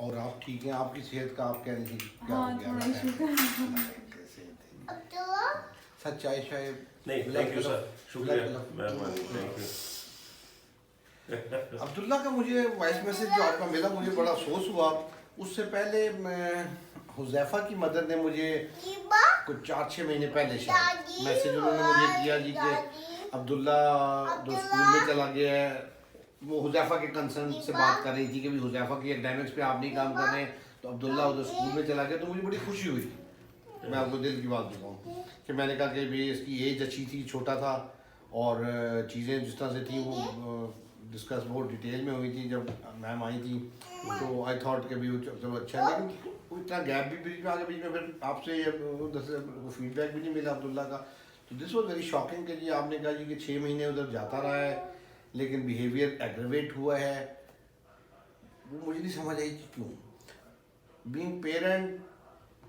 और आप ठीक हैं? आपकी सेहत का आप कह रही थी क्या हाँ, हो गया? थोड़ा इशू था। सर चाय शाय नहीं, थैंक यू सर, शुक्रिया मेहरबानी, थैंक यू। अब्दुल्ला का मुझे वॉइस मैसेज जो आपका मिला मुझे बड़ा अफसोस हुआ। उससे पहले हुज़ैफा की मदर ने मुझे कुछ 4-6 महीने पहले शायद मैसेज उन्होंने मुझे किया जी कि अब्दुल्ला जो स्कूल में चला गया है, वो हुज़ैफा के कंसर्न से बात कर रही थी कि भी हुज़ैफा की एकेडमिक्स पे आप नहीं काम कर रहे हैं तो अब्दुल्ला उधर स्कूल में चला गया। तो मुझे बड़ी खुशी हुई, मैं आपको दिल की बात बताऊँ कि मैंने कहा कि भी इसकी एज अच्छी थी, छोटा था और चीज़ें जिस तरह से थी वो डिस्कस बहुत डिटेल में हुई थी जब मैम आई थी। तो आई थॉट कि भी चलो अच्छा है, लेकिन इतना गैप भी बीच में आ गया, बीच में फिर आपसे फीडबैक भी नहीं मिला अब्दुल्ला का। तो दिस वॉज वेरी शॉकिंग कि जी आपने कहा जी कि 6 महीने उधर जाता रहा है लेकिन बिहेवियर एग्रेवेट हुआ है। वो मुझे नहीं समझ आई कि क्यों। बीइंग पेरेंट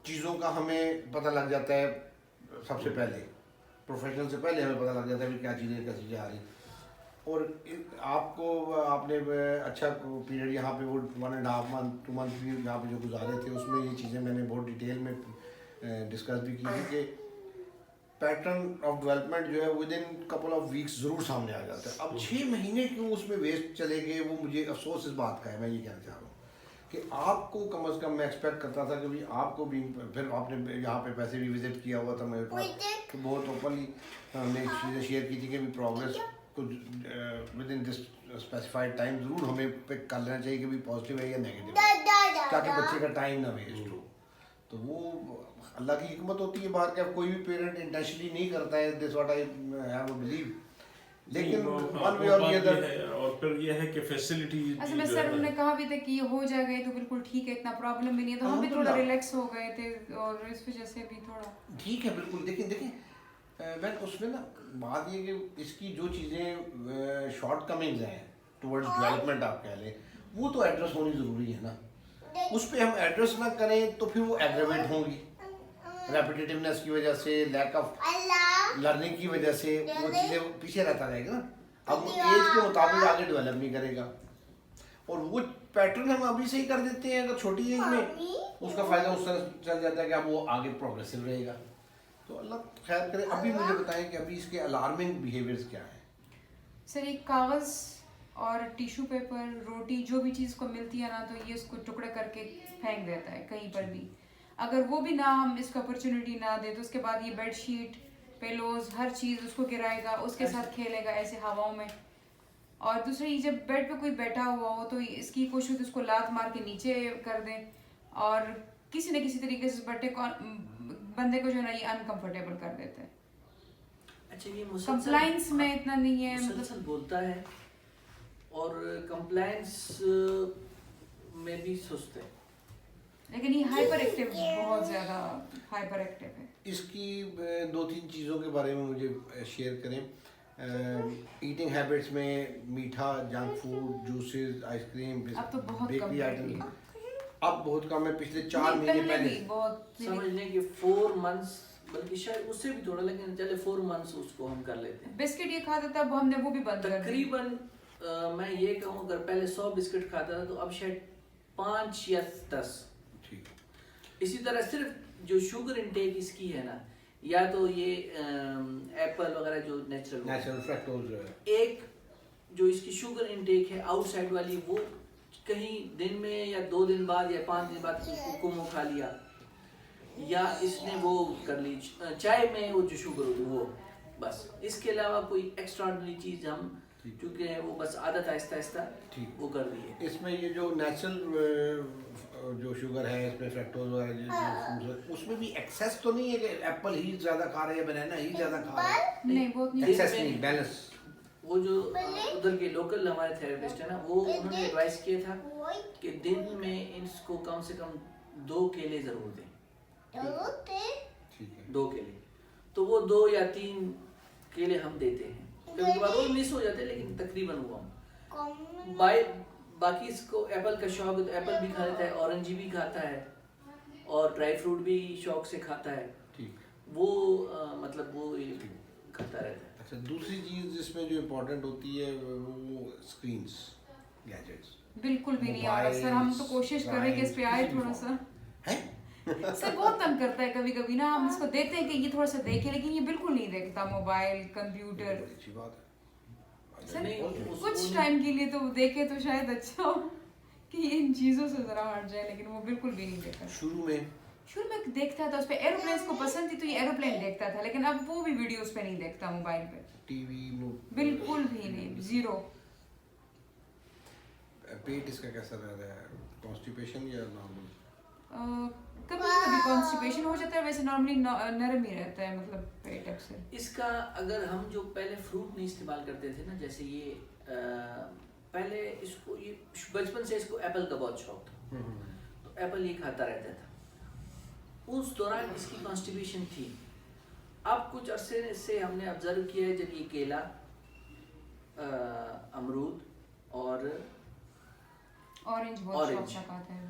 चीज़ों का हमें पता लग जाता है सबसे पहले, प्रोफेशनल से पहले हमें पता लग जाता है कि क्या चीज़ें कैसी जा रही। और आपको आपने अच्छा पीरियड यहाँ पे वो 1.5 मंथ 2 मंथ भी यहाँ पे जो गुजारे थे उसमें ये चीज़ें मैंने बहुत डिटेल में डिस्कस भी की थी कि पैटर्न ऑफ डेवलपमेंट जो है with in couple of weeks ज़रूर सामने आ जाता है। अब 6 महीने क्यों उसमें वेस्ट चले गए, वो मुझे अफसोस इस बात का है। मैं ये कहना चाह रहा हूँ कि आपको कम अज़ कम मैं एक्सपेक्ट करता था कि भाई आपको भी, फिर आपने यहाँ पे पैसे भी विज़िट किया हुआ था मेरे पास, तो बहुत ओपनली हमने चीज़ें शेयर की थी कि भी प्रोग्रेस कुछ with in this specified time ज़रूर हमें पिक कर लेना चाहिए कि भी पॉजिटिव है या नेगेटिव है, ताकि बच्चे का टाइम ना वेस्ट हो। तो वो अल्लाह की हिकमत होती है बाहर के, अब कोई भी पेरेंट इंटेंशनली नहीं करता है, this what I have a believe. लेकिन वन वे और द अदर, और फिर ये है कि फैसिलिटी अच्छा मैं सर ने कहा भी था कि ये हो जाएगा तो बिल्कुल ठीक है, इतना प्रॉब्लम भी नहीं है, तो हम भी थोड़ा रिलैक्स हो गए थे और इस वजह से भी थोड़ा ठीक है बिल्कुल। देखिए मैं उसमें ना बात ये कि इसकी जो चीज़ें शॉर्ट कमिंग्स हैं टुवर्ड्स डेवलपमेंट आप कह लें, वो तो एड्रेस होनी ज़रूरी है ना। उस पर हम एड्रेस ना करें तो फिर वो एग्रेवेट होंगी, रेपिटेटिवनेस की वजह से, लैक ऑफ लर्निंग की वजह से वो चीज़ें पीछे रहता रहेगा ना। अब वो एज के मुताबिक आगे डेवलप नहीं करेगा और वो पैटर्न हम अभी से ही कर देते हैं अगर छोटी एज में, उसका फ़ायदा उस तरह चल जाता है कि अब वो आगे प्रोग्रेसिव रहेगा। तो अल्लाह खैर करे। अभी मुझे बताएं कि अभी इसके अलार्मिंग बिहेवियर्स क्या हैं? सर एक कागज़ और टिश्यू पेपर, रोटी, जो भी चीज़ को मिलती है ना तो ये उसको टुकड़े करके फेंक देता है कहीं पर भी। अगर वो भी ना हम इसको अपॉर्चुनिटी ना दे तो उसके बाद ये बेडशीट, पिलोज, हर चीज़ उसको गिराएगा, उसके साथ खेलेगा ऐसे हवाओं में। और दूसरी जब बेड पे कोई बैठा हुआ हो तो इसकी कोशिश होती है उसको लात मार के नीचे कर दें और किसी न किसी तरीके से बंदे को जो है ना ये अनकंफर्टेबल कर देते हैं। अच्छा ये कंप्लाइंस में इतना नहीं है, मुसलसल बोलता है और कंप्लाइंस में भी सुस्त है, लेकिन ये हाइपर एक्टिव, बहुत ज़्यादा हाइपर एक्टिव है। इसकी 2-3 चीज़ों के बारे में मुझे शेयर करें। ईटिंग हैबिट्स में मीठा, जंक फूड, जूसेस, आइसक्रीम, अब तो बहुत कम बेकरी है आइटम अब बहुत कम है। पिछले 4 महीने पहले बहुत समझ लें कि 4 मंथ्स, बल्कि शायद उससे भी थोड़ा, लेकिन चले 4 मंथ्स उसको हम कर लेते हैं। बिस्किट ये खाता था, अब हमने वो भी बंद कर दिया। तकरीबन मैं ये कहूँ अगर पहले 100 बिस्किट खाता था तो अब शायद 5 या 10। ठीक। इसी तरह सिर्फ जो शुगर इनटेक इसकी है ना, या तो ये एप्पल वगैरह जो नेचुरल फ्रैक्टोज जो है, एक जो इसकी शुगर इनटेक है आउटसाइड वाली, वो कहीं दिन में या 2 दिन बाद या 5 दिन बाद कुमो खा लिया, या इसने वो कर ली चाय में वो जो शुगर होती वो, बस इसके अलावा कोई एक्स्ट्राऑर्डिनरी चीज़ हम क्योंकि वो बस आदत आहिस्ता आहिस्ता वो कर रही है। इसमें ये जो नेचुरल जो शुगर है इसमें फ्रैक्टोज वगैरह उसमें भी एक्सेस तो नहीं है कि एप्पल ही ज़्यादा खा रहे हैं, बनाना ही ज़्यादा खा रहे हैं, नहीं बहुत नहीं, एक्सेस नहीं, बैलेंस। वो जो उधर के लोकल हमारे थेरेपिस्ट है ना, वो उन्होंने एडवाइस किया था कि दिन में इसको कम से कम 2 केले जरूर दें। ठीक है, 2 केले, तो वो 2 या 3 केले हम देते हैं। कभी कभार वो मिस हो जाते हैं लेकिन तकरीबन वो हम बाकी इसको एप्पल का शौक है तो एप्पल भी खा लेता है, ऑरेंज भी खाता है और ड्राई फ्रूट भी शौक से खाता है। ठीक। वो मतलब वो खाता रहता है। अच्छा, दूसरी चीज़ जिसमें जो इम्पोर्टेंट होती है वो स्क्रीन्स, गैजेट्स। बिल्कुल भी नहीं आ रहा सर, हम तो कोशिश कर रहे हैं कि इस पे आए थोड़ा सा। है सर बहुत तंग करता है कभी कभी ना, हम इसको देते हैं कि ये थोड़ा सा देखे, लेकिन ये बिल्कुल नहीं देखता मोबाइल कंप्यूटर। अच्छी बात है। सर नहीं, कुछ टाइम के लिए तो देखे तो शायद अच्छा हो कि इन चीजों से जरा हट जाए, लेकिन वो बिल्कुल भी नहीं देखता। शुरू में देखता था, उस पे एरोप्लेन्स को पसंद थी तो ये एरोप्लेन देखता था, लेकिन अब वो भी वीडियोस पे नहीं देखता मोबाइल पे, टीवी बिल्कुल भी नहीं, जीरो। पेट इसका कैसा रह रहा है, कॉन्स्टिपेशन या नॉर्मल? कभी कभी कॉन्स्टिपेशन हो जाता है, वैसे नॉर्मली नरम ही रहता है, मतलब पेट अक्सर। इसका अगर हम जो पहले फ्रूट नहीं इस्तेमाल करते थे ना, जैसे ये पहले इसको ये बचपन से इसको एप्पल का बहुत शौक था, तो एप्पल ये खाता रहता था, उस दौरान इसकी कॉन्स्टिपेशन थी। अब कुछ अरसे से हमने ऑब्जर्व किया है, जब ये केला, अमरूद और ऑरेंज बहुत शौक से खाता है।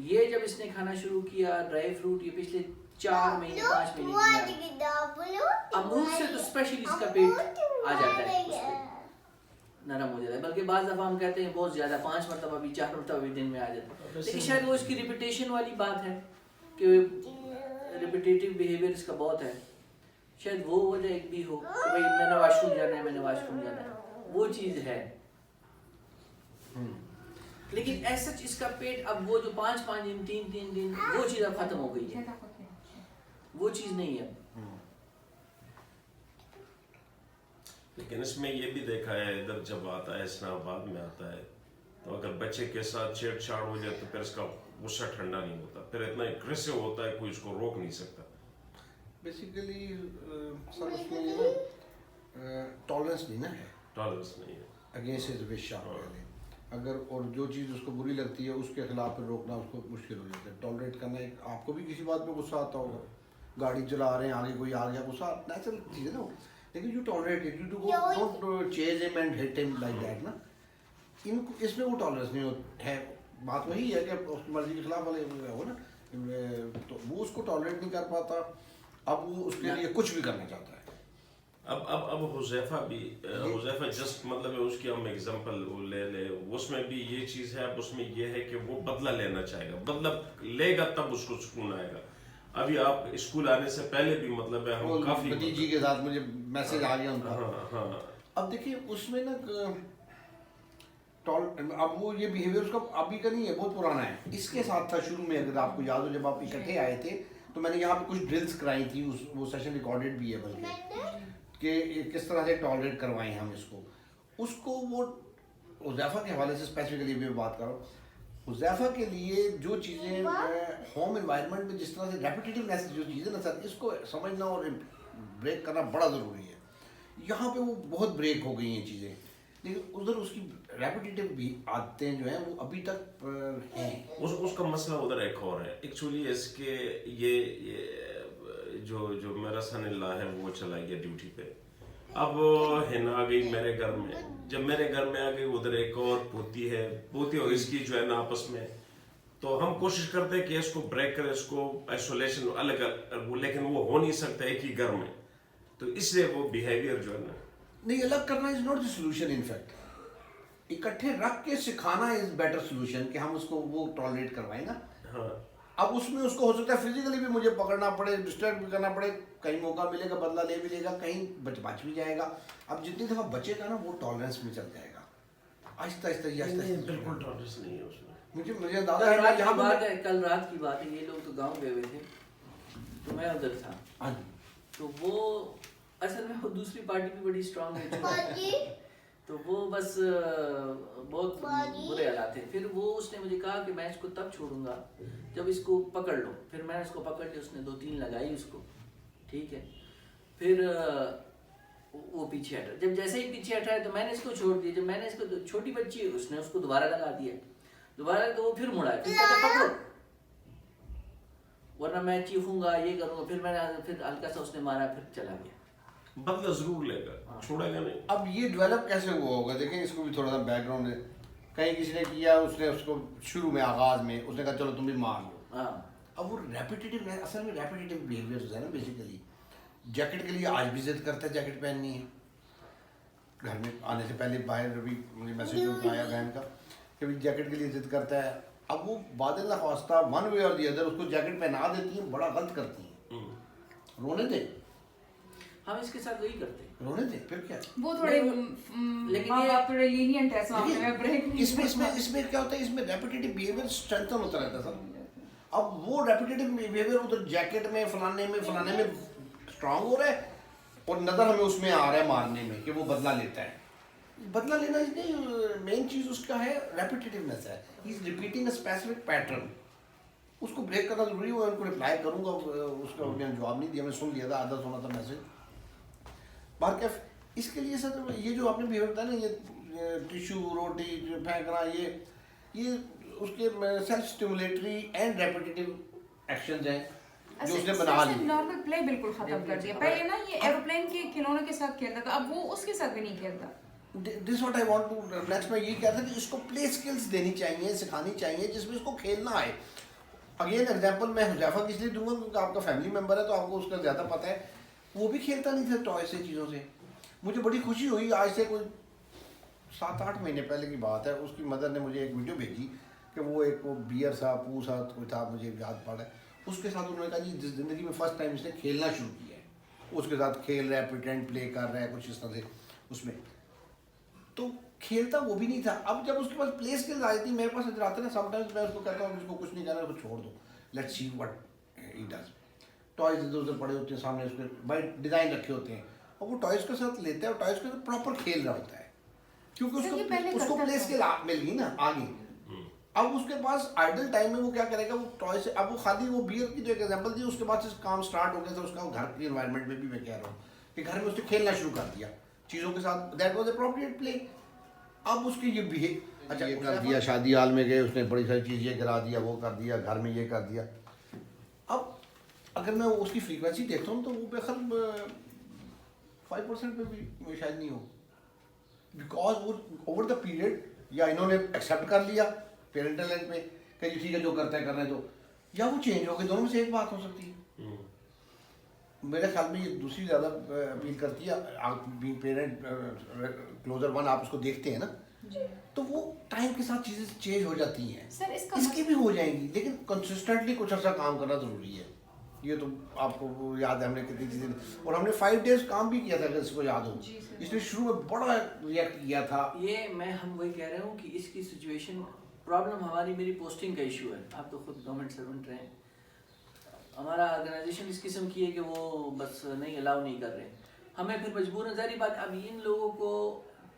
ये जब इसने खाना शुरू किया ड्राई फ्रूट, ये पिछले 4 महीने 5 महीने अमरूद से तो स्पेशली इसका पेट आ जाता है, उस पे नरम हो जाता है, बल्कि बाज़ दफ़ा हम कहते हैं बहुत ज़्यादा, 5 मरतबा भी 4 मरतबा भी दिन में आ जाता है। लेकिन शायद वो इसकी रिपीटेशन वाली बात है कि रिपीटेटिव बिहेवियर इसका बहुत है, शायद वो वजह एक भी हो कि भाई मैंने वॉशरूम जाना है, मैंने वॉशरूम जाना है, वो चीज़ है। लेकिन ऐसा इसका पेट अब वो जो 5-5 दिन 3-3 दिन वो चीज़ अब खत्म हो गई है, वो चीज़ नहीं है। लेकिन इसमें ये भी देखा है, इधर जब आता है इस्लामाबाद में आता है, तो अगर बच्चे के साथ छेड़छाड़ हो जाए तो फिर इसका गुस्सा ठंडा नहीं होता, फिर इतना एग्रेसिव होता है कोई इसको रोक नहीं सकता। बेसिकली सर उसमें ये ना टॉलरेंस नहीं ना है, टॉलरेंस नहीं है अगेंस्ट हिज विश पहले, अगर और जो चीज़ उसको बुरी लगती है उसके खिलाफ फिर रोकना उसको मुश्किल हो जाता है। टॉलरेट करना, एक आपको भी किसी बात पे गुस्सा आता होगा, गाड़ी चला रहे हैं आगे कोई आ गया, गुस्सा नेचुरल चीज़ है ना, लेकिन you tolerate it, you don't chase him and hit him like that ना, इनको इसमें वो टॉलरेंस नहीं है। बात वही है कि उसकी मर्जी के खिलाफ वाले हो ना, तो वो उसको टॉलरेट नहीं कर पाता, अब वो उसके लिए कुछ भी करना चाहता है। अब हुज़ैफा जस्ट मतलब उसकी हम एग्जांपल ले उसमें भी ये चीज़ है, अब उसमें ये है कि वो बदला लेना चाहेगा, बदला लेगा तब उसको सुकून आएगा। अभी आप स्कूल आने से पहले भी मतलब है हम काफी भतीजी के साथ मुझे मैसेज आ गया उनका। हाँ। अब देखिए उसमें ना अब वो ये बिहेवियर उसका अभी का नहीं है, बहुत पुराना है। इसके साथ था शुरू में, अगर आपको याद हो जब आप इकट्ठे आए थे तो मैंने यहाँ पे कुछ ड्रिल्स कराई थी, वो सेशन रिकॉर्डेड भी है बल्कि, कि किस तरह से टॉलरेट करवाएं हम इसको उसको। वो हुज़ैफा के हवाले से स्पेसिफिकली भी बात कर रहा हूँ। हुज़ैफा के लिए जो चीज़ें होम एनवायरनमेंट में जिस तरह से रेपिटेटिवनेस जो चीज़ें ना सर, इसको समझना और ब्रेक करना बड़ा ज़रूरी है। यहाँ पे वो बहुत ब्रेक हो गई हैं चीज़ें, लेकिन उधर उसकी रेपिटेटिव भी आदतें जो हैं वो अभी तक हैं। उसका मसला उधर एक और है एक्चुअली, इसके ये जो मेरा सन-इन-लॉ है वो चला गया ड्यूटी पे, अब हिना आ गई मेरे घर में, जब मेरे घर में आ गई उधर एक और पोती है, पोती और इसकी जो है ना आपस में, तो हम कोशिश करते हैं कि इसको ब्रेक करें, इसको आइसोलेशन अलग, लेकिन वो हो नहीं सकता एक ही घर में, तो इसलिए वो बिहेवियर जो है ना नहीं, अलग करना is not the solution. In fact इकट्ठे रख के सिखाना इज बेटर सॉल्यूशन, कि हम उसको वो टॉलरेट करवाएं ना। हाँ। अब उसमें उसको हो सकता है फिजिकली भी मुझे पकड़ना पड़े, डिस्टर्ब भी करना पड़े, कहीं मौका मिलेगा बदला ले भी लेगा, कहीं बच भी जाएगा। अब जितनी दफ़ा बचेगा ना वो टॉलरेंस में चल जाएगा, आहिस्ता आहिस्ता बिल्कुल टॉलरेंस नहीं है उसमें। मुझे दादा है यहाँ बात है, कल रात की बात है, ये लोग तो गाँव गए हुए थे तो मैं उधर था। हाँ, तो वो असल में वो दूसरी पार्टी भी बड़ी स्ट्रांग है, तो वो बस बहुत बुरे हालात थे। फिर वो उसने मुझे कहा कि मैं इसको तब छोड़ूंगा जब इसको पकड़ लो। फिर मैंने इसको पकड़ के उसने 2-3 लगाई उसको, ठीक है। फिर वो पीछे हटा, जब जैसे ही पीछे हटा है तो मैंने इसको छोड़ दिया। जब मैंने इसको, छोटी बच्ची है, उसने उसको दोबारा लगा दिया, दोबारा तो वो फिर मुड़ा, फिर कहता पकड़ो वरना मैं चीखूंगा, ये करूंगा। फिर मैंने फिर हल्का सा उसने मारा, फिर चला गया। बदला जरूर लेगा, छोड़ेगा नहीं। अब ये डेवलप कैसे हुआ होगा, देखें इसको भी थोड़ा सा बैकग्राउंड है। कहीं किसी ने किया, उसने उसको शुरू में आगाज में उसने कहा चलो तुम भी मार लो। अब वो रेपिटेटिव, असल में रेपिटेटिव बिहेवियर है ना बेसिकली। जैकेट के लिए आज भी जिद करता है जैकेट पहननी है, घर में आने से पहले बाहर भी मुझे मैसेज आया बहन का कि भाई जैकेट के लिए जिद करता है। अब वो बादल ना खास्ता वन वे और दी अदर उसको जैकेट पहना देती हैं, बड़ा गलत करती हैं। रोने दे, हम इसके साथ वही करते हैं। रोने दे, फिर क्या। वो थोड़े लेकिन माँ ये- बाप थोड़े लीनियंट है, सामने में ब्रेक नहीं इसमें क्या होता है, इसमें रेपिटेटिव बिहेवियर स्ट्रेंथन होता रहता है सर। अब वो रेपिटेटिव बिहेवियर उधर जैकेट में फलाने में स्ट्रांग हो रहा है और नजर हमें उसमें आ रहा है मारने में कि वो बदला लेता है। बदला लेना इसलिए मेन चीज उसका है रेपिटेटिवनेस है, he is repeating a specific pattern. उसको ब्रेक करना जरूरी है। उनको रिप्लाई करूंगा, उसका उन्होंने जवाब नहीं दिया, मैं सुन लिया था, आधा सुना था मैसेज। बार इसके लिए सर ये जो आपने बिहेवियर बताया ना, ये टिश्यू रोटी फेंकना, ये उसके self stimulatory and repetitive actions हैं जो उसने बना ली। नॉर्मल प्ले बिल्कुल खत्म कर दिया। पहले ना ये एरोप्लेन के खिलौनों के साथ खेलता था, अब वो उसके साथ भी नहीं खेलता। This what I want to next में ये कहता था कि इसको प्ले स्किल्स देनी चाहिए, सिखानी चाहिए जिसमें इसको खेलना आए। अगेन एग्जांपल मैं हुजैफा किस लिए दूंगा क्योंकि आपका फैमिली मेंबर है तो आपको उसका ज़्यादा पता है। वो भी खेलता नहीं था टॉय से, चीज़ों से। मुझे बड़ी खुशी हुई, आज से कोई 7-8 महीने पहले की बात है, उसकी मदर ने मुझे एक वीडियो भेजी कि वो एक वो बियर सा पू सा कोई था, मुझे याद पड़ा है, उसके साथ उन्होंने कहा जी ज़िंदगी में फर्स्ट टाइम इसने खेलना शुरू किया है। उसके साथ खेल रहा है, प्रिटेंड प्ले कर रहा है, कुछ इस तरह से उसमें तो खेलता वो भी नहीं था। अब जब उसके पास प्ले स्किल्स आई थी, मेरे पास इधर आते ना, समटाइम्स मैं उसको कहता हूँ उसको कुछ नहीं करना, उसको छोड़ दो, let's see what he does. Toys इधर उधर पड़े होते हैं सामने, उसके बाई डिज़ाइन रखे होते हैं और वो टॉयज के साथ लेता है और टॉयज के साथ प्रॉपर खेल रहा होता है क्योंकि उसको प्ले स्किल मिल गई ना आगे। अब उसके पास आइडल टाइम में वो क्या करेगा, वो टॉय से, अब वो खाली वो बियर की जो एक एग्जांपल दी, उसके बाद से काम स्टार्ट हो गया था उसका घर के एनवायरनमेंट में भी। मैं कह रहा हूँ कि घर में उसने खेलना शुरू कर दिया चीज़ों के साथ, दैट वाज अप्रोप्रिएट प्ले। अब उसके ये बिहेव अच्छा ये कर दिया, शादी हाल में गए उसने बड़ी सारी चीज़ ये करा दिया, वो कर दिया, घर में ये कर दिया। अब अगर मैं उसकी फ्रीक्वेंसी देखता हूँ तो वो बेखल 5% पे भी शायद नहीं हो, बिकॉज वो ओवर द पीरियड या इन्होंने एक्सेप्ट कर लिया पेरेंटल एज में कि ठीक है जो करता है करने दो, या वो चेंज हो गए। दोनों में से एक बात हो सकती है। मेरे ख्याल में ये दूसरी ज़्यादा अपील करती है। आप भी पेरेंट क्लोजर वन आप उसको देखते हैं ना, तो वो टाइम के साथ चीज़ें चेंज हो जाती हैं। सर इसकी भी हो जाएंगी, लेकिन कंसिस्टेंटली कुछ अर्सा काम करना ज़रूरी है। ये तो आपको याद है हमने कितनी चीज़ें, और हमने 5 डेज काम भी किया था अगर इसको याद हो। इसलिए शुरू में बड़ा रिएक्ट किया था। ये हम वही कह रहे हूँ कि इसकी सिचुएशन प्रॉब्लम हमारी मेरी पोस्टिंग का इशू है। आप तो खुद गवर्नमेंट सर्वेंट रहे हैं, हमारा ऑर्गेनाइजेशन इस किस्म की है कि वो बस नहीं अलाउ नहीं कर रहे। हमें फिर मजबूरन ज़ाहिर बात, अब इन लोगों को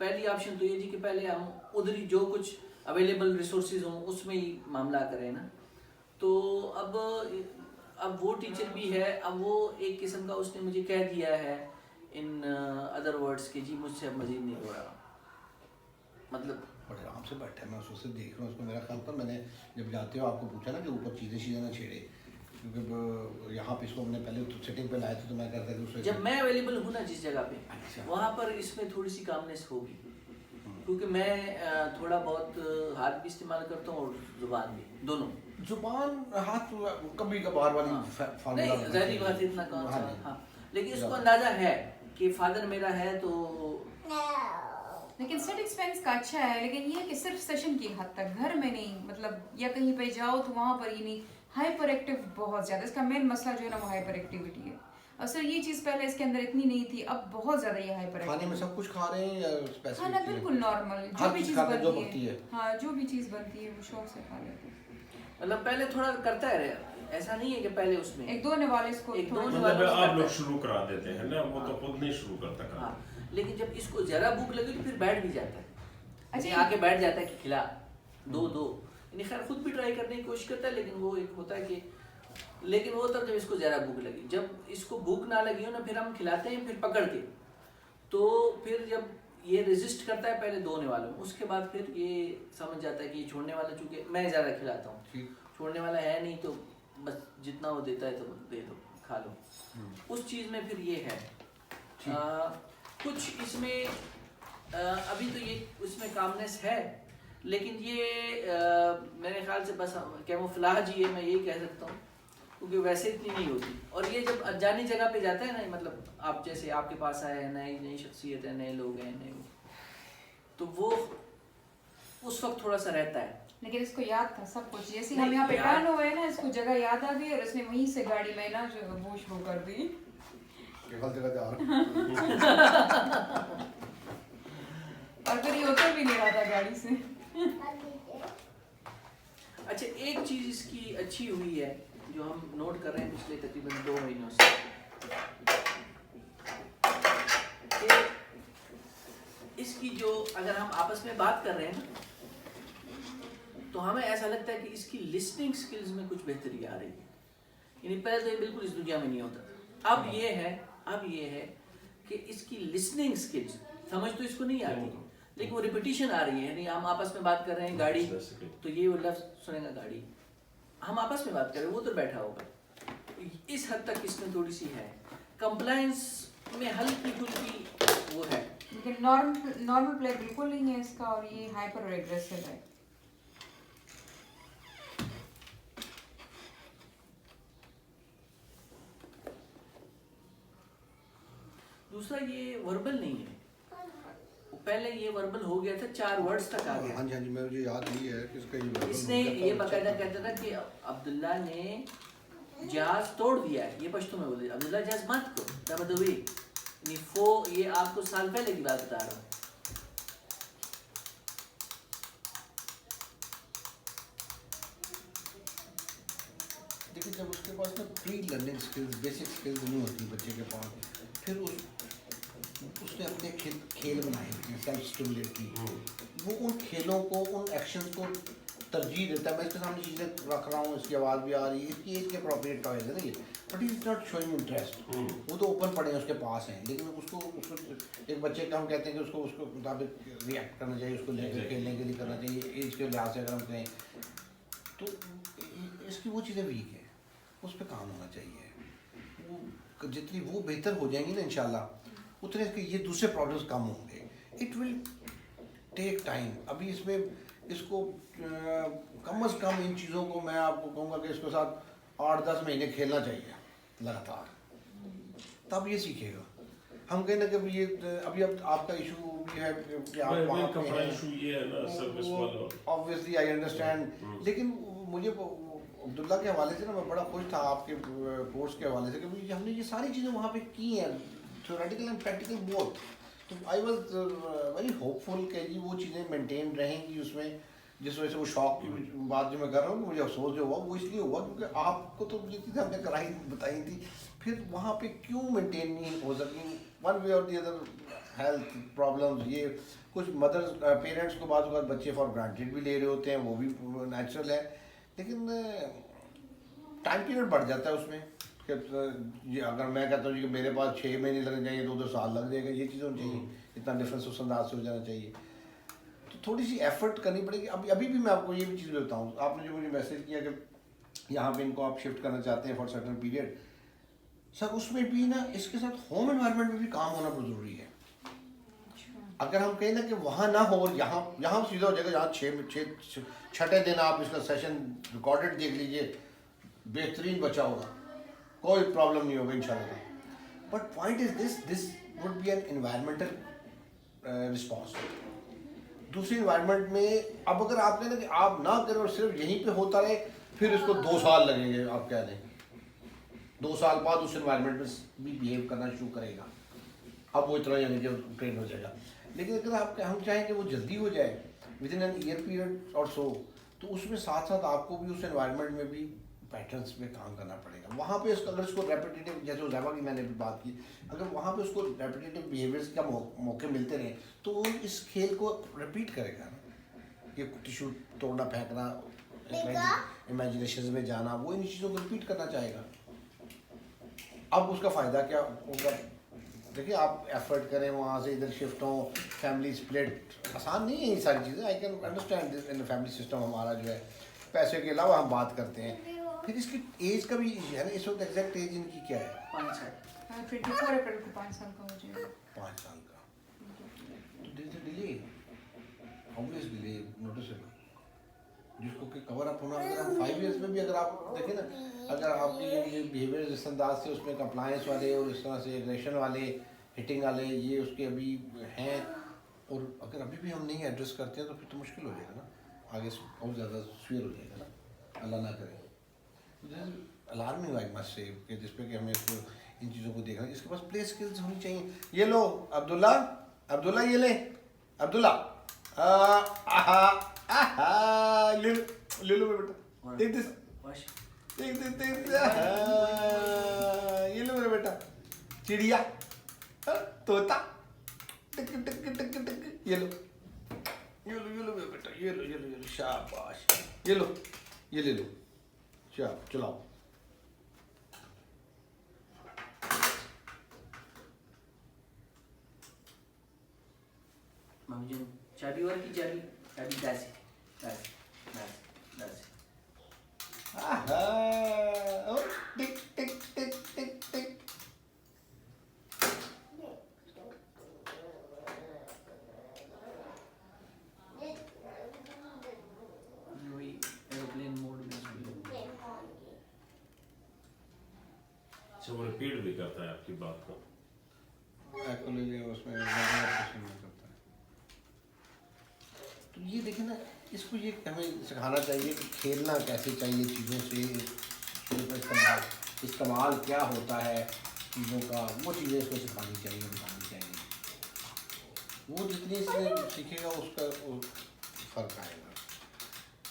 पहली ऑप्शन तो ये थी कि पहले हम उधर ही जो कुछ अवेलेबल रिसोर्सेज हों उसमें ही मामला करें ना। तो अब वो टीचर भी है, अब वो एक किस्म का उसने मुझे कह दिया है इन अदर वर्ड्स के जी मुझसे अब मज़ीद नहीं हो रहा। मतलब बड़े आराम से बैठा है, मैं उससे देख रहा हूँ उसको। मेरा ख्याल था मैंने जब जाते हो आपको पूछा ना कि ऊपर चीज़ें ना छेड़े, क्योंकि यहाँ पे इसको मैंने पहले तो सेटिंग पे लाया था तो मैं करता कि उससे जब मैं अवेलेबल हूँ ना जिस जगह पे, अच्छा। वहाँ पर इसमें थोड़ी सी कामनेस होगी, क्योंकि मैं थोड़ा बहुत हाथ भी इस्तेमाल करता हूँ और जुबान भी, दोनों। जुबान हाथ कभी कभार वाली नहीं ज़ाहिर बात इतना कौन सा, हाँ, लेकिन इसको अंदाजा है कि फादर मेरा है तो। लेकिन सेट एक्सपेंस का अच्छा है, लेकिन ये कि सिर्फ सेशन की हद तक, घर में नहीं, मतलब या कहीं पे जाओ तो वहाँ पर ही नहीं। हाइपर एक्टिव बहुत ज़्यादा, इसका मेन मसला जो है ना वो हाइपर एक्टिविटी है। और सर ये चीज़ पहले इसके अंदर इतनी नहीं थी, अब बहुत ज़्यादा ये हाइपर खाने में सब कुछ खा रहे हैं या स्पेसिफिक खाना बिल्कुल नॉर्मल, जो भी चीज़ बनती है, हाँ जो भी चीज़ बनती है वो शौक से खा लेते हैं। मतलब पहले थोड़ा करता है, ऐसा नहीं है कि पहले उसमें एक दो निवाले इसको एक दो थोड़ा- निवाले आप लोग शुरू करा देते हैं ना, वो तो खुद नहीं शुरू करता काम। हाँ, लेकिन जब इसको जरा भूख लगी तो फिर बैठ भी जाता है, अच्छा, आके बैठ जाता है कि खिला दो। यानी खैर खुद भी ट्राई करने की कोशिश करता है, लेकिन वो एक होता है कि, लेकिन वो तब जब इसको जरा भूख लगी, जब इसको भूख ना लगी हो ना फिर हम खिलाते हैं, फिर पकड़ के, तो फिर जब ये रेजिस्ट करता है पहले 2 निवालों, उसके बाद फिर ये समझ जाता है कि ये छोड़ने वाला, चूंकि मैं ज़्यादा खिलाता हूँ, छोड़ने वाला है नहीं, तो बस जितना वो देता है तो दे दो, खा लो। उस चीज़ में फिर ये है कुछ इसमें अभी तो ये उसमें कामनेस है, लेकिन ये मेरे ख्याल से बस कैमोफ्लेज ही है, मैं यही कह सकता हूँ क्योंकि वैसे इतनी नहीं होती। और ये जब अनजानी जगह पे जाता है ना, मतलब आप जैसे आपके पास आए हैं, नई नई शख्सियत है, नए लोग हैं, नए, तो वो उस वक्त थोड़ा सा रहता है। लेकिन इसको याद था सब कुछ, जैसे नहीं, हम यहाँ पे याद- टर्न हुए ना, इसको जगह याद आ गई और इसने वहीं से गाड़ी में ना जो वो शुरू कर दी। गलती करते आ और फिर ये उतर भी नहीं रहा था गाड़ी से। अच्छा, एक चीज इसकी अच्छी हुई है जो हम नोट कर रहे हैं पिछले तकरीबन 2 महीनों से, कि इसकी जो, अगर हम आपस में बात कर रहे हैं ना, तो हमें ऐसा लगता है कि इसकी लिसनिंग स्किल्स में कुछ बेहतरी आ रही है। यानी पहले तो ये बिल्कुल इस दुनिया में नहीं होता था। अब ये है कि इसकी लिसनिंग स्किल्स, समझ तो इसको नहीं आती, लेकिन वो रिपीटिशन आ रही है। यानी हम आपस में बात कर रहे हैं गाड़ी, तो ये वो लफ्ज सुनेगा गाड़ी, हम आपस में बात कर रहे हैं, वो तो बैठा होगा। इस हद तक इसमें थोड़ी सी है, कंप्लायंस में हल्की फुल्की वो है, लेकिन नॉर्मल प्ले बिल्कुल नहीं है इसका, और ये हाइपर और एग्रेसिव है। दूसरा ये वर्बल नहीं है, पहले ये वर्बल हो गया था, 4 वर्ड्स तक आ गया। हाँ जी हाँ जी, मैं मुझे याद नहीं है कि इसका ये इसने ये बाकायदा कहता था कि अब्दुल्ला ने जहाज तोड़ दिया है, ये पश्तो में बोले, अब्दुल्ला जहाज मत को दबदबी निफो, ये आपको साल पहले की बात बता रहा हूँ। देखिए, जब उसके पास ना pre learning skills, basic skills नहीं होती बच्चे के पास, फिर उसने अपने खेल बनाए हैं, सेल्फ स्टिमुलेट की, वो उन खेलों को, उन एक्शंस को तरजीह देता है। मैं इसके सामने चीज़ें रख रहा हूँ, इसकी आवाज़ भी आ रही है, इसकी एज के अप्रोप्रिएट टॉयज है ना ये, but he is not showing interest. वो तो ओपन पड़े हैं, उसके पास हैं, लेकिन उसको एक बच्चे का हम कहते हैं कि उसको मुताबिक रिएक्ट करना चाहिए, उसको लेकर खेलने के लिए करना चाहिए, एज के लिहाज से अगर हम कहें तो इसकी वो चीज़ें वीक है, उस पर काम होना चाहिए। वो जितनी वो बेहतर हो जाएंगी ना इंशाल्लाह, उतने ये दूसरे प्रॉब्लम्स कम होंगे। It will take time. अभी इसमें इसको कम अज़ कम इन चीज़ों को मैं आपको कहूँगा कि इसके साथ 8-10 महीने खेलना चाहिए लगातार, तब ये सीखेगा। हम कहें ना कि ये अभी अब आपका इशू भी है कि आप वहाँ पे हैं, ऑब्वियसली आई अंडरस्टैंड, लेकिन मुझे अब्दुल्ला के हवाले से ना मैं बड़ा खुश था आपके कोर्स के हवाले से, क्योंकि हमने ये सारी चीज़ें वहाँ पे की हैं, थ्योरेटिकल एंड प्रैक्टिकल बोथ। तो आई वाज वेरी होपफुल कि जी वो चीज़ें मेंटेन रहेंगी उसमें, जिस वजह से वो शौक की बात जो मैं कर रहा हूँ, मुझे अफसोस जो हुआ वो इसलिए हुआ क्योंकि आपको तो ये चीज़ें हमने कराई बताई थी, फिर वहाँ पे क्यों मेंटेन नहीं हो सकी, वन वे और दी अदर, हेल्थ प्रॉब्लम्स, ये कुछ मदर्स पेरेंट्स को बात बच्चे फॉर ग्रांटेड भी ले रहे होते हैं, वो भी नेचुरल है, लेकिन टाइम पीरियड बढ़ जाता है उसमें कि ये अगर मैं कहता हूँ कि मेरे पास 6 महीने लग जाएंगे, 2-2 साल लग जाएगा, ये चीज़ होनी चाहिए, इतना डिफरेंस उस अंदाज से हो जाना चाहिए। तो थोड़ी सी एफर्ट करनी पड़ेगी। अभी भी मैं आपको ये भी चीज़ बताऊँ, आपने जो मुझे मैसेज किया कि यहाँ पे इनको आप शिफ्ट करना चाहते हैं फॉर सर्टन पीरियड, सर उसमें भी ना इसके साथ होम एनवायरनमेंट में भी काम होना बहुत ज़रूरी है। अगर हम कहें ना कि वहाँ ना हो, यहाँ सीधा हो जाएगा, यहाँ 6 दिन आप इसका सेशन रिकॉर्डेड देख लीजिए, बेहतरीन बचा होगा, कोई प्रॉब्लम नहीं होगा इंशाल्लाह। But point is this would be N environmental response. दूसरी इन्वायरमेंट में अब अगर आप कहें ना कि आप ना करें और सिर्फ यहीं पे होता रहे, फिर इसको 2 साल लगेंगे, आप कह दें 2 साल बाद उस इन्वायरमेंट में भी बिहेव करना शुरू करेगा, अब वो इतना यानी कि ट्रेन हो जाएगा। लेकिन अगर हम चाहें कि वो जल्दी हो जाए with in an year period और सो, तो उसमें साथ साथ आपको भी उस एनवायरनमेंट में भी पैटर्न्स में काम करना पड़ेगा। वहाँ पे अगर इसको रेपिटेटिव, जैसे उज़ैमा की मैंने भी बात की, अगर वहाँ पे उसको रेपिटेटिव बिहेवियर्स का मौके मिलते रहे तो वो इस खेल को रिपीट करेगा ना। ये टिश्यू तोड़ना, फेंकना, इमेजिनेशन में जाना, वो इन चीज़ों को रिपीट करना चाहेगा। अब उसका फ़ायदा क्या होगा? देखिए, आप एफर्ट करें, वहाँ से इधर शिफ्ट हों, फैमिली स्प्लिट, आसान नहीं है ये सारी चीज़ें। I can understand this in family system हमारा जो है, पैसे के अलावा हम बात करते हैं। फिर इसकी एज का भी है ना, इस वक्त एग्जैक्ट एज इनकी क्या है? 5 साल। 24 अप्रैल को 5 साल का हो जाएगा। 5 साल का, तो this is delay, obvious delay, noticeable. जिसको कि कवर अप होना, अगर हम 5 ईयर्स में भी अगर आप देखें ना, अगर आपकी ये बिहेवियर जिस अंदाज से उसमें कंप्लायंस वाले और इस तरह से एग्रेशन वाले, हिटिंग वाले ये उसके अभी हैं, और अगर अभी भी हम नहीं एड्रेस करते हैं तो फिर तो मुश्किल हो जाएगा ना, आगे से बहुत ज़्यादा सीवियर हो जाएगा ना, अल्लाह ना करे। अलार्मिंग आई मस्ट से कि जिस पे कि हमें इसको इन चीज़ों को देखना, इसके पास प्ले स्किल्स होनी चाहिए। ये लो अब्दुल्ला, अब्दुल्ला ये ले, अब्दुल्ला ले लो मेरा बेटा, देख दिस, देख देख देख, ये लो मेरा बेटा, चिड़िया, तोता, टिक टिक टिक टिक, ये लो मेरा बेटा, ये लो, शाबाश, ये लो, ये ले लो, चलाओ। मम्मी जी चाबी और की चाबी दासी टिक टिक टिक टिक टिक। वही एरोप्लेन मोड में अच्छा, वो रिपीट भी करता है आपकी बात को। एको ले लिया उसमें करता है। तो ये देखें ना, इसको ये हमें सिखाना चाहिए कि खेलना कैसे चाहिए चीज़ों से, चीज़ों का इस्तेमाल क्या होता है चीज़ों का, वो चीज़ें इसको सिखानी चाहिए, बतानी चाहिए। वो जितनी इसमें सीखेगा उसका फ़र्क आएगा।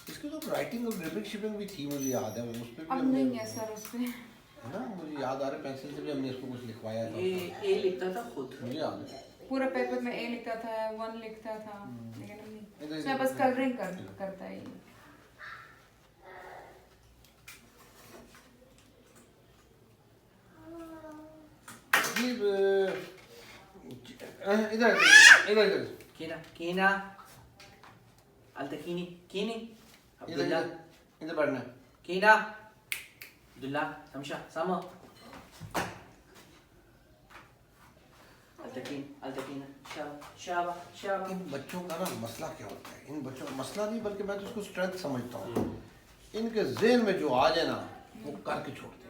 इसकी तो राइटिंग और ग्रिपिंग शिपिंग भी थी, मुझे याद है, उस पर भी अब नहीं है सर उस पे, है ना, मुझे याद आ रहा है, पेंसिल से भी हमने इसको कुछ लिखवाया था, ए लिखता था खुद, मुझे याद है। पूरा पेपर में ए लिखता था, 1 लिखता था, लेकिन अब इधर- नहीं, उसमें बस कलरिंग करता है ये। इधर इधर कीना अल्तकीनी कीनी अब्दुल्ला इधर बढ़ना, कीना अब्दुल्ला तमशा सामा अल्तकीन शाबा। इन बच्चों का ना मसला क्या होता है, इन बच्चों का मसला नहीं बल्कि मैं तो उसको स्ट्रेंथ समझता हूँ, इनके ज़हन में जो आ जाए ना वो करके छोड़ते हैं।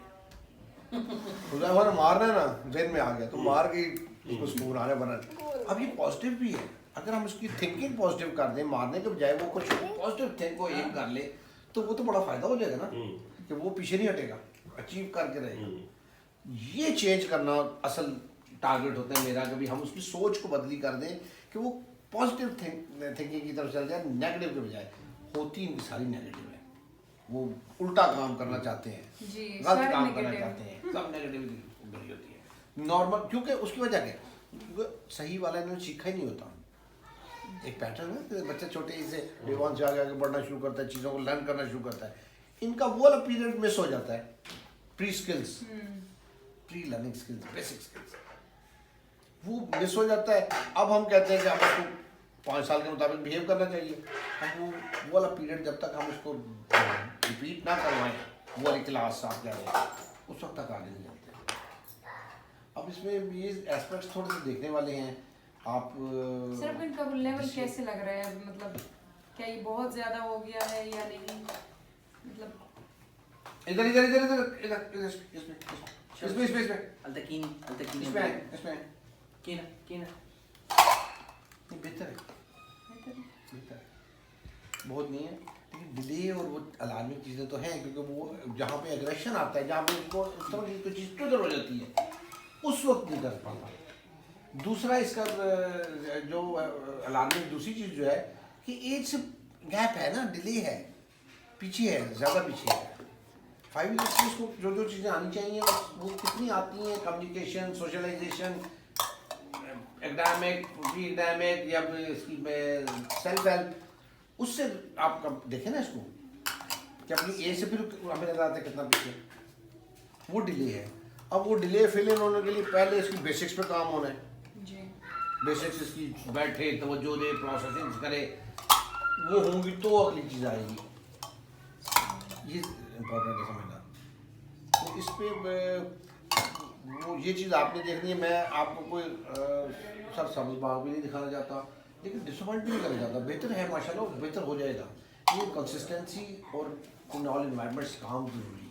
खुदा हमारा मारना है ना, ज़हन में आ गया तो मार के उसको सुकून आने बना। अब ये पॉजिटिव भी है, अगर हम इसकी थिंकिंग पॉजिटिव कर दें, मारने के बजाय वो कुछ पॉजिटिव थिंक को एम कर ले तो वो तो बड़ा फ़ायदा हो जाएगा ना, कि वो पीछे नहीं हटेगा, अचीव करके रहेगा। ये चेंज करना असल टारगेट होता है मेरा, कभी हम उसकी सोच को बदली कर दें कि वो पॉजिटिव थिंकिंग की तरफ चल जाए, नेगेटिव के बजाय। होती इनकी सारी नेगेटिव है, वो उल्टा काम करना चाहते हैं, गलत काम करना चाहते हैं, सब नेगेटिविटी भरी होती है नॉर्मल। क्योंकि उसकी वजह क्या, क्योंकि सही वाला इन्होंने सीखा ही नहीं होता। एक पैटर्न है कि बच्चा छोटे ही से विवान से आगे आगे बढ़ना शुरू करता है, चीज़ों को लर्न करना शुरू करता है, इनका वो वाला पीरियड मिस हो जाता है, pre skills, pre learning skills, basic skills वो मिस हो जाता है। अब हम कहते हैं कि हम उसको 5 साल के मुताबिक बिहेव करना चाहिए, हम वो वाला पीरियड जब तक हम उसको रिपीट ना करवाएं, वो वाली क्लास आप कह रहे हैं, उस वक्त तक आगे नहीं जाते। अब इसमें ये एस्पेक्ट्स थोड़े से देखने वाले हैं आप। सिर्फ इनका लेवल कैसे लग रहा है, मतलब क्या ये बहुत ज़्यादा हो गया है या नहीं, मतलब इधर इधर इधर इधर इधर इसमें अल्तकीनी इसमें कीना बेहतर है, बहुत नहीं है, लेकिन डिले और वो अलार्मिंग चीज़ें तो हैं, क्योंकि वो जहाँ पे एग्रेशन आता है, जहाँ पे उनको कोई चीज़ ट्रिगर हो जाती है, उस वक्त नहीं कर पाता। दूसरा इसका जो अलार्मिंग दूसरी चीज़ जो है कि एज से गैप है ना, डिले है, पीछे है, ज़्यादा पीछे है। 5 ईयर्स में उसको जो जो चीज़ें आनी चाहिए वो कितनी आती हैं, communication, socialisation, academic, pre academic या इसकी सेल्फ हेल्प, उससे आप देखें ना इसको कि अपनी एज से फिर हमें नजर आता है कितना पीछे, वो डिले है। अब वो डिले फिल इन होने के लिए पहले इसकी बेसिक्स पे काम होना है जी, बेसिक्स इसकी बैठे, तवज्जो दे, प्रोसेसिंग करे, वो होंगी तो अगली चीज़ आएगी। ये इम्पोर्टेंट है समझना। तो इस पे वो ये चीज़ आपने देखनी है। मैं आपको कोई सर सब्ज़ बाग भी नहीं दिखाना चाहता, लेकिन डिसअपॉइंट भी नहीं करना चाहता। बेहतर है माशाल्लाह, बेहतर हो जाएगा, ये कंसिस्टेंसी और इन ऑल इन्वायरमेंट्स काम जरूरी है।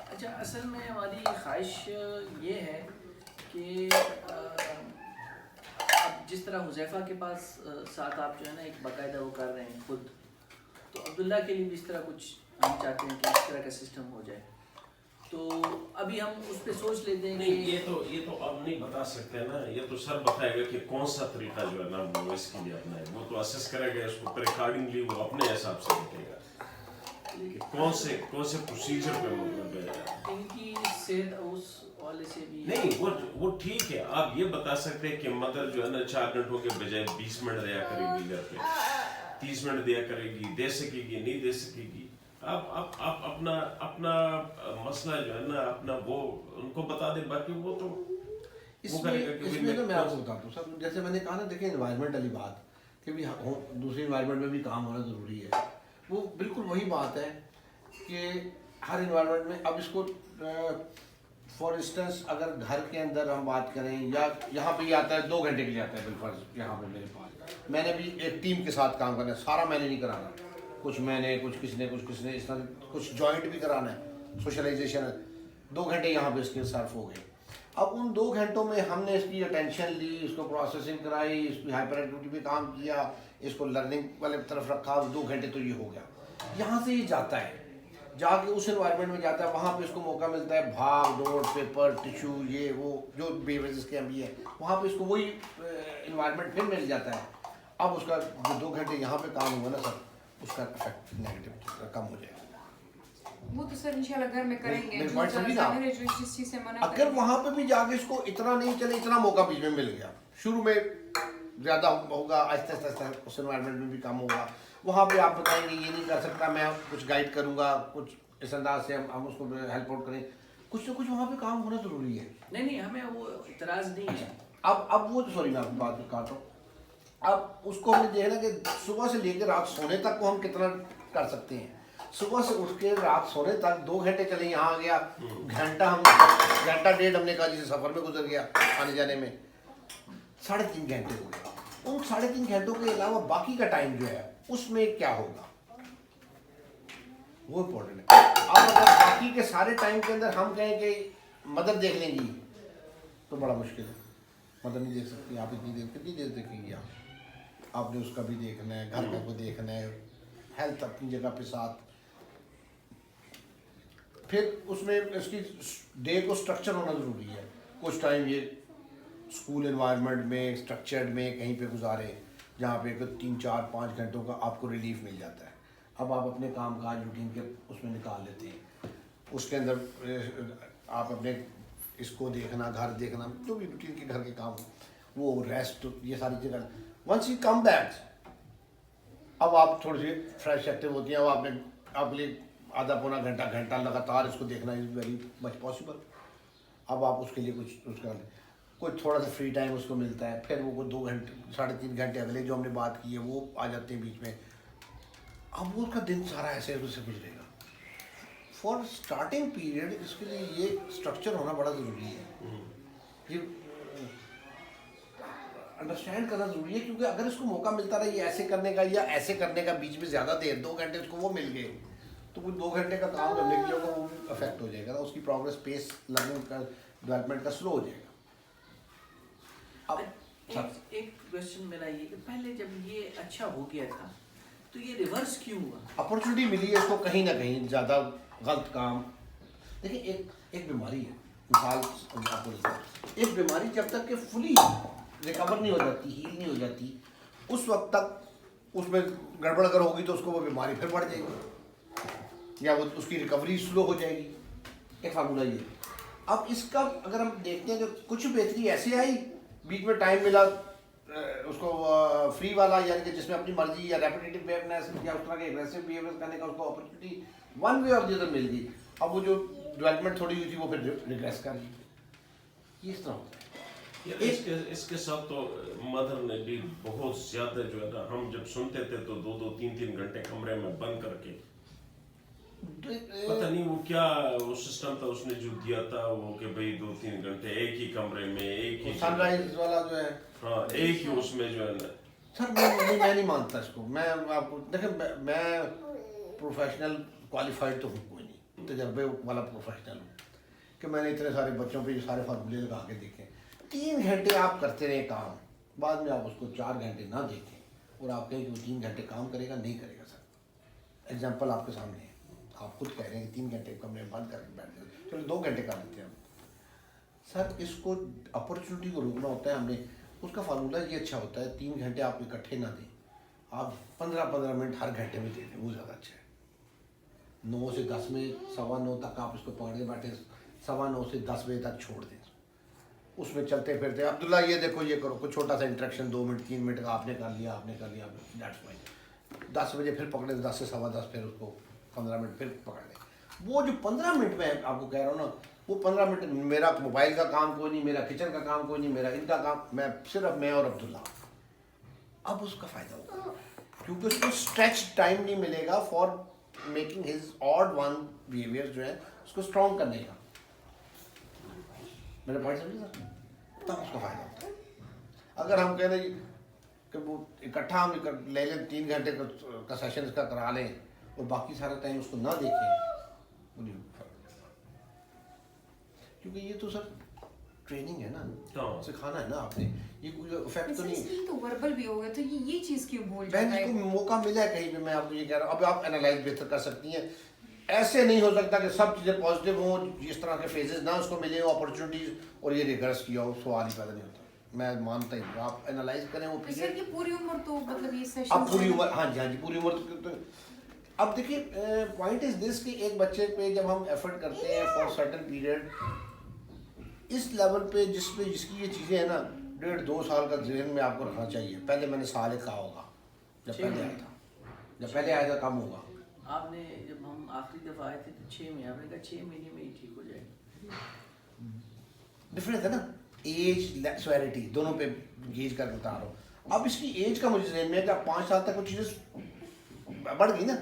अच्छा, असल में हमारी ख्वाहिश ये है कि अब जिस तरह हुज़ैफ़ा के पास साथ आप जो है ना एक बाकायदा वो कर रहे हैं खुद, तो अब्दुल्ला के लिए भी इस तरह कुछ हम चाहते हैं कि इस तरह का सिस्टम हो जाए। तो अभी हम उस पर सोच लेते हैं नहीं, कि ये तो आप नहीं बता सकते ना, ये तो सर बताएगा कि कौन सा तरीका जो है ना वो इसके लिए अपना है, वो तो असेस करेगा इसको फिर अकॉर्डिंगली वो अपने हिसाब से देखेगा कि कौन से प्रोसीजर पे मतलब है। इनकी सेहत उस वाले से भी नहीं, वो ठीक है, आप ये बता सकते हैं कि मदर जो है ना 4 घंटों के बजाय 20 मिनट दिया करेगी घर पे, 30 मिनट दिया करेगी, दे सकेगी नहीं दे सकेगी, आप अपना मसला जो है ना अपना वो उनको बता दे, बाकी वो तो इसमें तो मैं आपको बताता हूँ सर, जैसे मैंने कहा ना, देखिए इन्वायरमेंट वाली बात कि भी दूसरी इन्वायरमेंट में भी काम होना ज़रूरी है, वो बिल्कुल वही बात है कि हर इन्वायरमेंट में अब इसको फॉर इंस्टेंस अगर घर के अंदर हम बात करें या यहाँ पे ये आता है 2 घंटे के लिए आता है बिलफर्ज यहाँ पे मेरे पास, मैंने भी एक टीम के साथ काम करना है, सारा मैंने नहीं कराना, कुछ मैंने कुछ किसने इस तरह कुछ जॉइंट भी कराना है, सोशलाइजेशन है, 2 घंटे यहाँ पे इसके सर्फ हो गए। अब उन 2 घंटों में हमने इसकी अटेंशन ली, इसको प्रोसेसिंग कराई, इसकी हाइपर एक्टिविटी पे काम किया, इसको लर्निंग वाले तरफ रखा, 2 घंटे तो ये हो गया। यहाँ से ये जाता है, जाके उस एनवायरनमेंट में जाता है, वहाँ पे इसको मौका मिलता है भाग दौड़, पेपर टिश्यू ये वो जो बिहेवियर इसके भी है, वहाँ पे इसको वही एनवायरनमेंट फिर मिल जाता है। अब उसका जो 2 घंटे यहाँ पे काम हुआ ना सर, उसका इफेक्ट नेगेटिव कम हो जाएगा। वो तो सर इंशाल्लाह घर में करेंगे, मेरे जो पॉइंट समझी ना आप? ज़ाहिर है जो इस चीज़ से मना अगर करेंगे। वहाँ पे भी जाके इसको इतना नहीं चले, इतना मौका बीच में मिल गया, शुरू में ज़्यादा होगा, आहिस्ता आहिस्ता उस एनवायरनमेंट में भी कम होगा, वहाँ पे आप बताएंगे ये नहीं कर सकता, मैं कुछ गाइड करूँगा, कुछ इस अंदाज से हम उसको हेल्प आउट करें, कुछ ना कुछ वहाँ पे काम होना ज़रूरी है। नहीं हमें वो इतराज़ नहीं है। अब वो सॉरी मैं आपकी बात काट रहा हूँ, अब उसको हमने देखना कि सुबह से लेकर रात सोने तक को हम कितना कर सकते हैं। सुबह से उठ के रात सोने तक 2 घंटे चले, यहाँ आ गया घंटा डेढ़ हमने कहा जिसे सफ़र में गुजर गया, आने जाने में 3.5 घंटे हो गए। उन 3.5 घंटों के अलावा बाकी का टाइम जो है उसमें क्या होगा वो इम्पोर्टेंट है। अब अगर बाकी के सारे टाइम के अंदर हम कहें कि मदर देख लेंगी तो बड़ा मुश्किल है, मदर नहीं देख सकती। आप कितनी देर देखेंगी आपने उसका भी देखना है, घर का को देखना है, हेल्थ अपनी जगह पे साथ, फिर उसमें इसकी डे को स्ट्रक्चर होना ज़रूरी है। कुछ टाइम ये स्कूल एनवायरनमेंट में स्ट्रक्चर्ड में कहीं पे गुजारे जहाँ पे 3, 4, 5 घंटों का आपको रिलीफ मिल जाता है। अब आप अपने काम काज रूटीन के उसमें निकाल लेते हैं, उसके अंदर आप अपने इसको देखना, घर देखना, जो भी रूटीन के घर के काम, वो रेस्ट, ये सारी चीज़ें। वंस यू कम बैक, अब आप थोड़ी सी फ्रेश एक्टिव होती हैं, अब आपने आपके लिए आधा पौना घंटा लगातार इसको देखना इज़ वेरी मच पॉसिबल। अब आप उसके लिए कुछ थोड़ा सा फ्री टाइम उसको मिलता है, फिर वो 2 घंटे 3.5 घंटे अगले जो हमने बात की है वो आ जाते हैं बीच में। अब वो उसका दिन सारा ऐसे उससे गुजरेगा। फॉर स्टार्टिंग पीरियड इसके लिए ये स्ट्रक्चर होना बड़ा ज़रूरी है, ये अंडरस्टैंड करना ज़रूरी है, क्योंकि अगर इसको मौका मिलता रहा ये ऐसे करने का या ऐसे करने का, बीच में ज़्यादा देर 2 घंटे उसको वो मिल गए, तो कुछ 2 घंटे का काम करने के लिए होगा, वो भी अफेक्ट हो जाएगा, उसकी प्रोग्रेस पेस लर्निंग का डेवलपमेंट का स्लो हो जाएगा। अब एक क्वेश्चन मेरा ये कि पहले जब ये अच्छा हो गया था तो ये रिवर्स क्यों हुआ? अपॉर्चुनिटी मिली है इसको कहीं ना कहीं ज़्यादा गलत काम। देखिए एक बीमारी है, मिसाल आपको देता हूं, एक बीमारी जब तक कि फुली रिकवर नहीं हो जाती, हील नहीं हो जाती, उस वक्त तक उसमें गड़बड़ अगर होगी तो उसको वो बीमारी फिर बढ़ जाएगी या वो उसकी रिकवरी स्लो हो जाएगी। एक फार्मूला ये। अब इसका अगर हम देखते हैं कि कुछ बेहतरी ऐसे आई, बीच में टाइम मिला उसको फ्री वाला, यानी कि जिसमें अपनी मर्जी या रेपिटेटिव बिहेवियरनेस या उस तरह के एग्रेसिव बिहेवियर करने का उसको अपॉर्चुनिटी वन वे और द अदर मिल गई। अब वो जो डेवलपमेंट थोड़ी हुई थी वो फिर रिग्रेस कर ली। इस तरह होता है। इसके साथ तो मदर ने भी बहुत ज्यादा जो है ना, हम जब सुनते थे तो 2-2, 3-3 घंटे कमरे में बंद करके, पता नहीं वो क्या वो सिस्टम था उसने जो दिया था वो कि भाई 2-3 घंटे एक ही कमरे में, एक ही सनराइज वाला जो है, हाँ एक ही उसमें जो है ना, सर मैं नहीं मानता इसको। मैं आपको देखें, मैं प्रोफेशनल क्वालिफाइड तो हूँ कोई नहीं, तजर्बे वाला प्रोफेशनल हूँ कि मैंने इतने सारे बच्चों पे ये सारे फार्मूले लगा के देखे। 3 घंटे आप करते रहे काम, बाद में आप उसको 4 घंटे ना देखें और आप कहें कि वो 3 घंटे काम करेगा, नहीं करेगा सर। एग्जाम्पल आपके सामने है, आप खुद कह रहे हैं कि 3 घंटे कमरे में बंद करके बैठ जाते, चलो 2 घंटे कर लेते हैं हम। सर इसको अपॉर्चुनिटी को रोकना होता है हमने। उसका फार्मूला ये अच्छा होता है, 3 घंटे आप इकट्ठे ना दें, आप 15-15 मिनट हर घंटे में दे दें, वो ज़्यादा अच्छा है। 9 से 10 में 9:15 तक आप इसको पकड़ के बैठे, 9:15 से 10 बजे तक छोड़ दें, उसमें चलते फिरते अब्दुल्ला ये देखो ये करो, कुछ छोटा सा इंट्रैक्शन 2 मिनट 3 मिनट का आपने कर लिया दैट्स फाइन। 10 बजे फिर पकड़े, 10 से 10:15 फिर उसको 15 मिनट फिर पकड़ लें। वो जो 15 मिनट में आपको कह रहा हूँ ना, वो 15 मिनट मेरा मोबाइल का काम कोई नहीं, मेरा किचन का काम कोई नहीं, मेरा इनका काम, सिर्फ मैं और अब्दुल्ला। अब उसका फ़ायदा होगा क्योंकि उसको स्ट्रेच टाइम नहीं मिलेगा for making his odd one behaviour जो है उसको स्ट्रॉन्ग करने का। मेरे पॉइंट समझे सर? तब उसका फ़ायदा होता है। अगर हम कह रहे कि वो इकट्ठा हम ले लें, 3 घंटे का सेशन इसका करा लें और बाकी सारा टाइम उसको ना देखें, क्योंकि ये तो सर ट्रेनिंग है ना, सिखाना है ना आपने, ये कोई इफेक्ट तो नहीं। तो वर्बल भी हो गया, तो ये चीज़ क्यों बोल जाता है? को मौका मिला है कहीं पे, मैं आपको ये कह रहा हूँ। अब आप एनालाइज बेहतर कर सकती हैं। ऐसे नहीं हो सकता कि सब चीज़ें पॉजिटिव हों, इस तरह के फेजेस ना उसको मिले हो अपॉर्चुनिटीज़ और ये रिवर्स किया हो, सवाल ही पैदा नहीं होता। मैं मानता ही हूँ, आप एनालाइज करें वो सर की पूरी उम्र तो मतलब ये सेशन, अब पूरी उम्र, हाँ जी पूरी उम्र तो अब देखिए पॉइंट इज दिस कि एक बच्चे पे जब हम एफर्ट करते हैं फॉर सर्टेन पीरियड, इस लेवल पे जिसकी ये चीज़ें हैं ना, 1.5-2 साल का जहन में आपको रखना चाहिए। पहले मैंने साल एक कहा होगा जब पहले आया था कम होगा। आपने जब हम आखिरी दफा आए थे तो 6 महीने, आपने कहा 6 महीने में ही ठीक हो जाएगा। डिफरेंस है ना, एज सेवेरिटी दोनों पे गेज कर बता रहा हूँ। अब इसकी एज का मुझे जहन में है कि 5 साल तक वो चीज़ें बढ़ गई ना,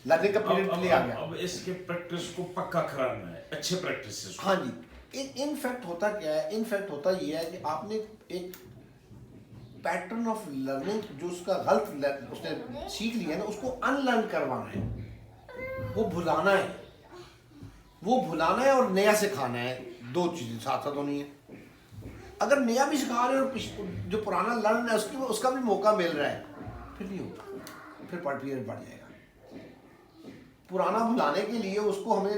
लर्निंग का पीरियड ले आ गया। अब इसके प्रैक्टिस को पक्का कराना है, अच्छे प्रैक्टिस। हाँ जी, इनफैक्ट होता क्या है, इनफैक्ट होता ये है कि आपने एक पैटर्न ऑफ लर्निंग जो उसका गलत उसने सीख लिया ना, उसको अनलर्न करवाना है, वो भुलाना है और नया सिखाना है। 2 चीज़ें साथ साथ होनी है। अगर नया भी सिखा रहे हैं और जो पुराना लर्न है उसका भी मौका मिल रहा है, फिर नहीं होगा, फिर पीरियड बढ़ जाएगा। पुराना भुलाने के लिए उसको हमें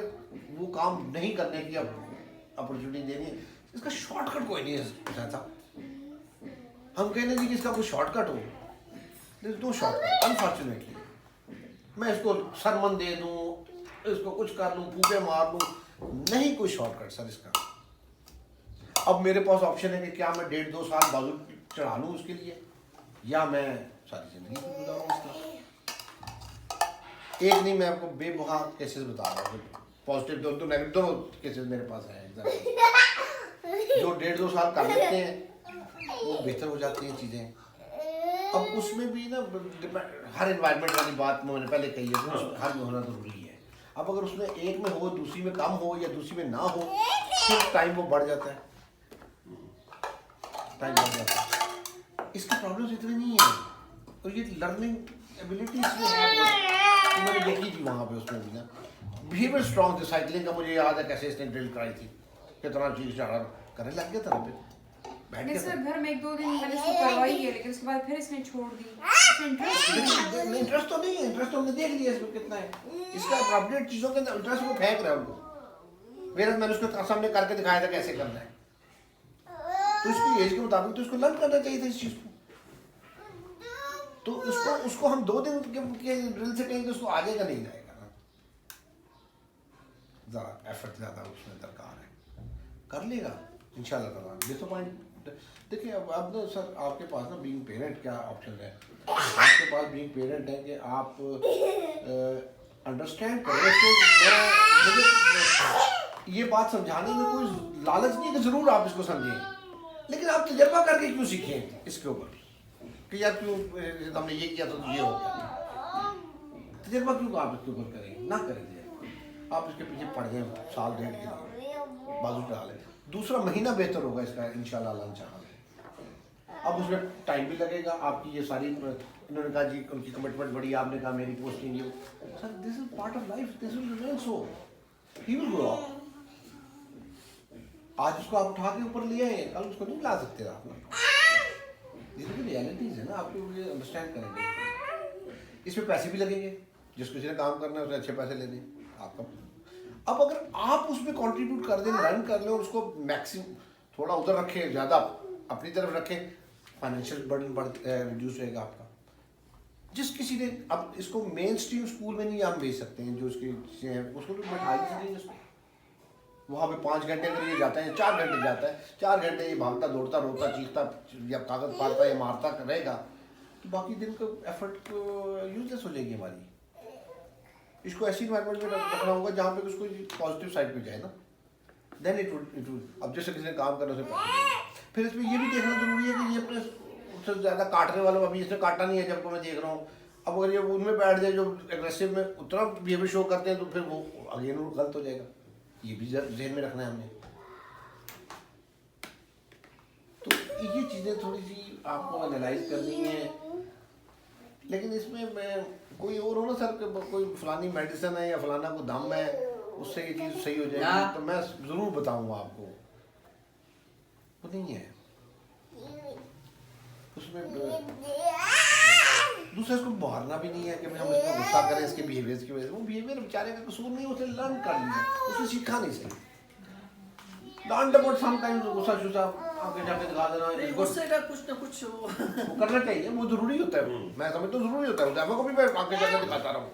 वो काम नहीं करने की अपॉर्चुनिटी देनी है। इसका शॉर्टकट कोई नहीं है साहब। हम कहने जी कि इसका कोई शॉर्टकट हो, नो शॉर्टकट। अनफॉर्चुनेटली मैं इसको सरमन दे दूं, इसको कुछ कर लूं, फूके मार लूं, नहीं कोई शॉर्टकट सर इसका। अब मेरे पास ऑप्शन है कि क्या मैं 1.5-2 साल बाजू चढ़ा लूं उसके लिए, या मैं सारी जिंदगी गुजारूं इसका। एक नहीं, मैं आपको बेबुहा केसेस बता रहा हूँ, पॉजिटिव तो नेगेटिव दोनों केसेस मेरे पास हैं। जो 1.5-2 साल कर लेते हैं वो बेहतर हो जाती हैं चीज़ें। अब उसमें भी ना हर एनवायरनमेंट वाली बात मैंने पहले कही है, उसमें हर में होना ज़रूरी है। अब अगर उसमें एक में हो, दूसरी में कम हो या दूसरी में ना हो, फिर टाइम वो बढ़ जाता है, इसकी प्रॉब्लम्स इतनी नहीं है। और ये लर्निंग एबिलिटी इसमें है, मैंने देखी थी वहाँ पे उसमें भी ना बिहेवियर स्ट्रॉन्ग थे। साइकिलिंग का मुझे याद है कैसे इसने ड्रिल कराई थी, कितना चीज़ करने लग गया था बैठ नहीं के। सर घर में 1-2 दिन मैंने इसको करवाई है, लेकिन उसके बाद फिर इसने छोड़ दी। इंटरेस्ट तो नहीं है, इंटरेस्ट तो हमने देख लिया इसमें कितना है। इसका अपडेट चीज़ों के अंदर इंटरेस्ट वो फेंक रहा है उनको, मेरे मैंने उसको सामने करके दिखाया था कैसे करना है। तो इसकी एज के मुताबिक तो इसको लर्न करना चाहिए था इस चीज़ को। तो उसको हम 2 दिन के ड्रिल से कहेंगे उसको आगे का नहीं जाएगा ना, ज़रा एफर्ट ज़्यादा उसमें दरकार है, कर लेगा इंशाल्लाह ताला। डिसअपॉइंट देखिए अब ना सर आपके पास ना बीइंग पेरेंट क्या ऑप्शन है, आपके पास बीइंग पेरेंट है कि आप अंडरस्टैंड करें। तो मुझे ये बात समझाने में कोई लालच नहीं है कि ज़रूर आप इसको समझें, लेकिन आप तजर्बा करके क्यों सीखें इसके ऊपर कि यार क्यों हमने ये किया तो ये हो गया। तजर्बा क्यों आप इसके ऊपर करें, ना करें। आप इसके पीछे पड़ गए 1.5 साल के लिए, बाजू चढ़ा लें, दूसरा महीना बेहतर होगा इसका इंशाल्लाह अल्लाह चाहा। अब उसमें टाइम भी लगेगा, आपकी ये सारी इन्होंने कहा जी उनकी कमिटमेंट बड़ी, आपने कहा मेरी पोस्टिंग ये, sir this is part of life, this will remain so, he will grow up. आज उसको आप उठा के ऊपर ले आए, कल उसको नहीं ला सकते आप ना, ये तो रियलिटीज है ना, आपको ये अंडरस्टैंड करेंगे। इसमें पैसे भी लगेंगे, जिसको किसी ने काम करना है उसे अच्छे पैसे लेने आपका। अब अगर आप उसमें कंट्रीब्यूट कर दें, लर्न कर लें और उसको मैक्सिमम थोड़ा उधर रखें, ज़्यादा अपनी तरफ रखें, फाइनेंशियल बर्डन रिड्यूस होएगा आपका। जिस किसी ने, अब इसको मेन स्ट्रीम स्कूल में नहीं हम भेज सकते हैं, जो उसकी चीज़ें हैं उसको तो बैठा ही सकेंगे उसको, वहाँ पे 5 घंटे अगर ये जाता है, 4 घंटे जाता है, 4 घंटे ये भागता दौड़ता रोता चीखता या कागज पाड़ता या मारता रहेगा, तो बाकी दिन का एफर्ट यूजलेस हो जाएगी हमारी। इसको ऐसी इन्वायरमेंट में रखना होगा जहाँ पे उसको पॉजिटिव साइड पे जाए ना, देन इट वुड। अब जैसे किसी ने काम करना उसे फिर इसमें ये भी देखना जरूरी है कि ये अपने उससे ज़्यादा काटने वालों, अभी इसने काटा नहीं है जब को मैं देख रहा हूँ, अब अगर ये उनमें बैठ जाए जो एग्रेसिव में उतना बिहेवियर शो करते हैं, तो फिर वो अगेन गलत हो जाएगा। ये भी जहन में रखना है हमने। तो ये चीज़ें थोड़ी सी आपको एनालाइज करनी है, लेकिन इसमें मैं कोई और हो ना सर, कोई फलानी मेडिसिन है या फलाना कोई दम है उससे ये चीज़ सही हो जाएगी, तो मैं ज़रूर बताऊंगा आपको, वो नहीं है उसमें। दूसरा इसको मारना भी नहीं है कि भाई हम इसमें गुस्सा करें इसके बिहेवियर की वजह से, वो बिहेवियर बेचारे का कसूर नहीं, उसने लर्न कर लिया, उसने सीखा नहीं सही। डांट डपट समटाइम्स गुस्सा शुस्सा आगे जाके दिखा देना, गुस्से का कुछ ना कुछ वो करना चाहिए, वो जरूरी होता है, मैं समझता हूँ जरूरी होता है, उसे को भी मैं आगे जाके दिखाता रहा हूँ।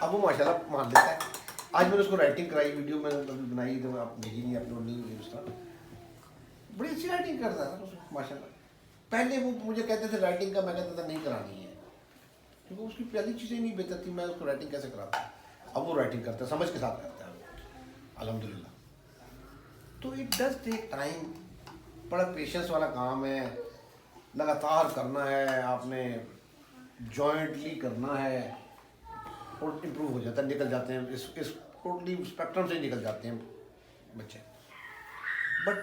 अब वो माशाल्लाह मान लेता है। आज मैंने उसको राइटिंग कराई, वीडियो मैंने बनाई, तो आप देखी नहीं, अपलोड नहीं हुई उसका, बड़ी अच्छी राइटिंग करता था माशाल्लाह। पहले वो मुझे कहते थे राइटिंग का, मैं कहता था नहीं करानी है, क्योंकि उसकी पहली चीज़ें नहीं बेहतर थी, मैं उसको राइटिंग कैसे कराता। अब वो राइटिंग करता है, समझ के साथ करता है अल्हम्दुलिल्लाह। तो इट डज टेक टाइम, बड़ा पेशेंस वाला काम है, लगातार करना है आपने, जॉइंटली करना है, और इम्प्रूव हो जाता है, निकल जाते हैं इस टोटली स्पेक्ट्रम से निकल जाते हैं बच्चे। But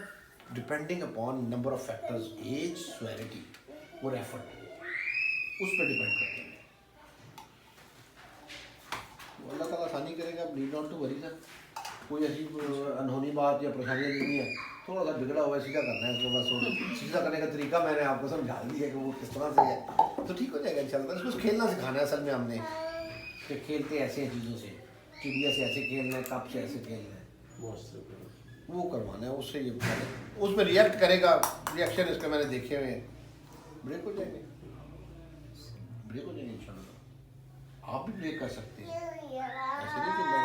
depending upon number of factors, age, severity और एफर्ट, उस पर डिपेंड करते हैं। अल्लाह ताला आसानी करेगा, need not to worry sir. कोई ऐसी अनहोनी बात या परेशानी नहीं है, थोड़ा सा बिगड़ा हुआ है, सीधा करना है उसको बस, और सीधा करने का तरीका मैंने आपको समझा दिया कि वो किस तरह से है, तो ठीक हो जाएगा इंशाल्लाह। उसको खेलना सिखाना है असल में हमने, कि खेलते ऐसे हैं चीज़ों से, चिड़िया से ऐसे खेलना है, कप से ऐसे खेलना है, वो करवाना है उससे। ये उसमें रिएक्ट करेगा, रिएक्शन इसका मैंने देखे हुए हैं, ब्रेक हो जाएंगे, ब्रेक हो जाएंगे इंशाल्लाह। आप भी ब्रेक कर सकते हैं, ऐसे नहीं कि मैं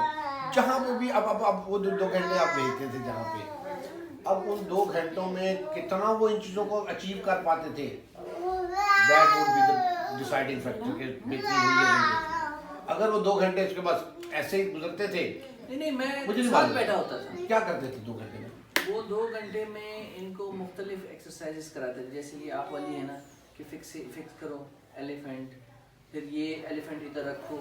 जहाँ पे भी अब वो 2 घंटे आप भेजते थे जहाँ पे, अब उन 2 घंटों में कितना वो इन चीज़ों को अचीव कर पाते थे, that would be the deciding factor के बेहतरीन हुई है। अगर वो 2 घंटे इसके पास ऐसे ही गुजरते थे, नहीं मैं मुझे साथ बैठा होता था। क्या करते थे 2 घंटे में? वो 2 घंटे में इनको मुख्तलिफ एक्सरसाइजेस कराते थे, जैसे ये आप वाली है ना कि फिक्स करो एलिफेंट, फिर ये एलिफेंट इधर रखो,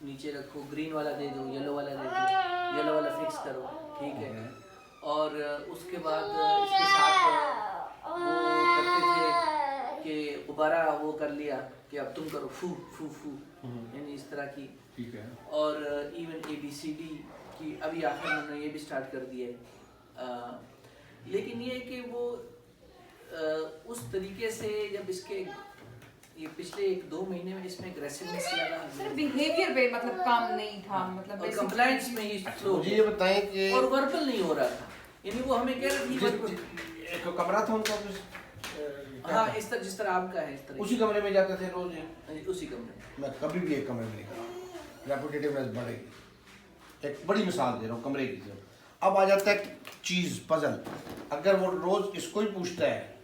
नीचे रखो, ग्रीन वाला दे दो, येलो वाला दे दो, येलो वाला फिक्स करो, ठीक है। और उसके बाद इसके साथ वो करते थे कि दोबारा वो कर लिया कि अब तुम करो फू फू फू, यानी इस तरह की, ठीक है। और इवन ABCD की अभी आखिर में उन्होंने ये भी स्टार्ट कर दिया है। लेकिन ये है कि वो उस तरीके से जब इसके ये पिछले 1-2 महीने में इसमें एग्रेसिवनेस ज़्यादा सर बिहेवियर पे मतलब काम नहीं था, मतलब और कंप्लायंस में ही स्लो, मुझे ये बताएं कि और वर्बल नहीं हो रहा था, यानी वो हमें कह रही थी एक कमरा था उनका, हाँ इस तरह जिस तरह आपका है इस तरह उसी कमरे में जाते थे रोज? उसी कमरे। मैं कभी भी एक कमरे में नहीं गया, रेपुटेटिवनेस बढ़ेगी। एक बड़ी मिसाल दे रहा हूँ कमरे की। अब आ जाता है चीज़ पजल, अगर वो रोज इसको ही पूछता है,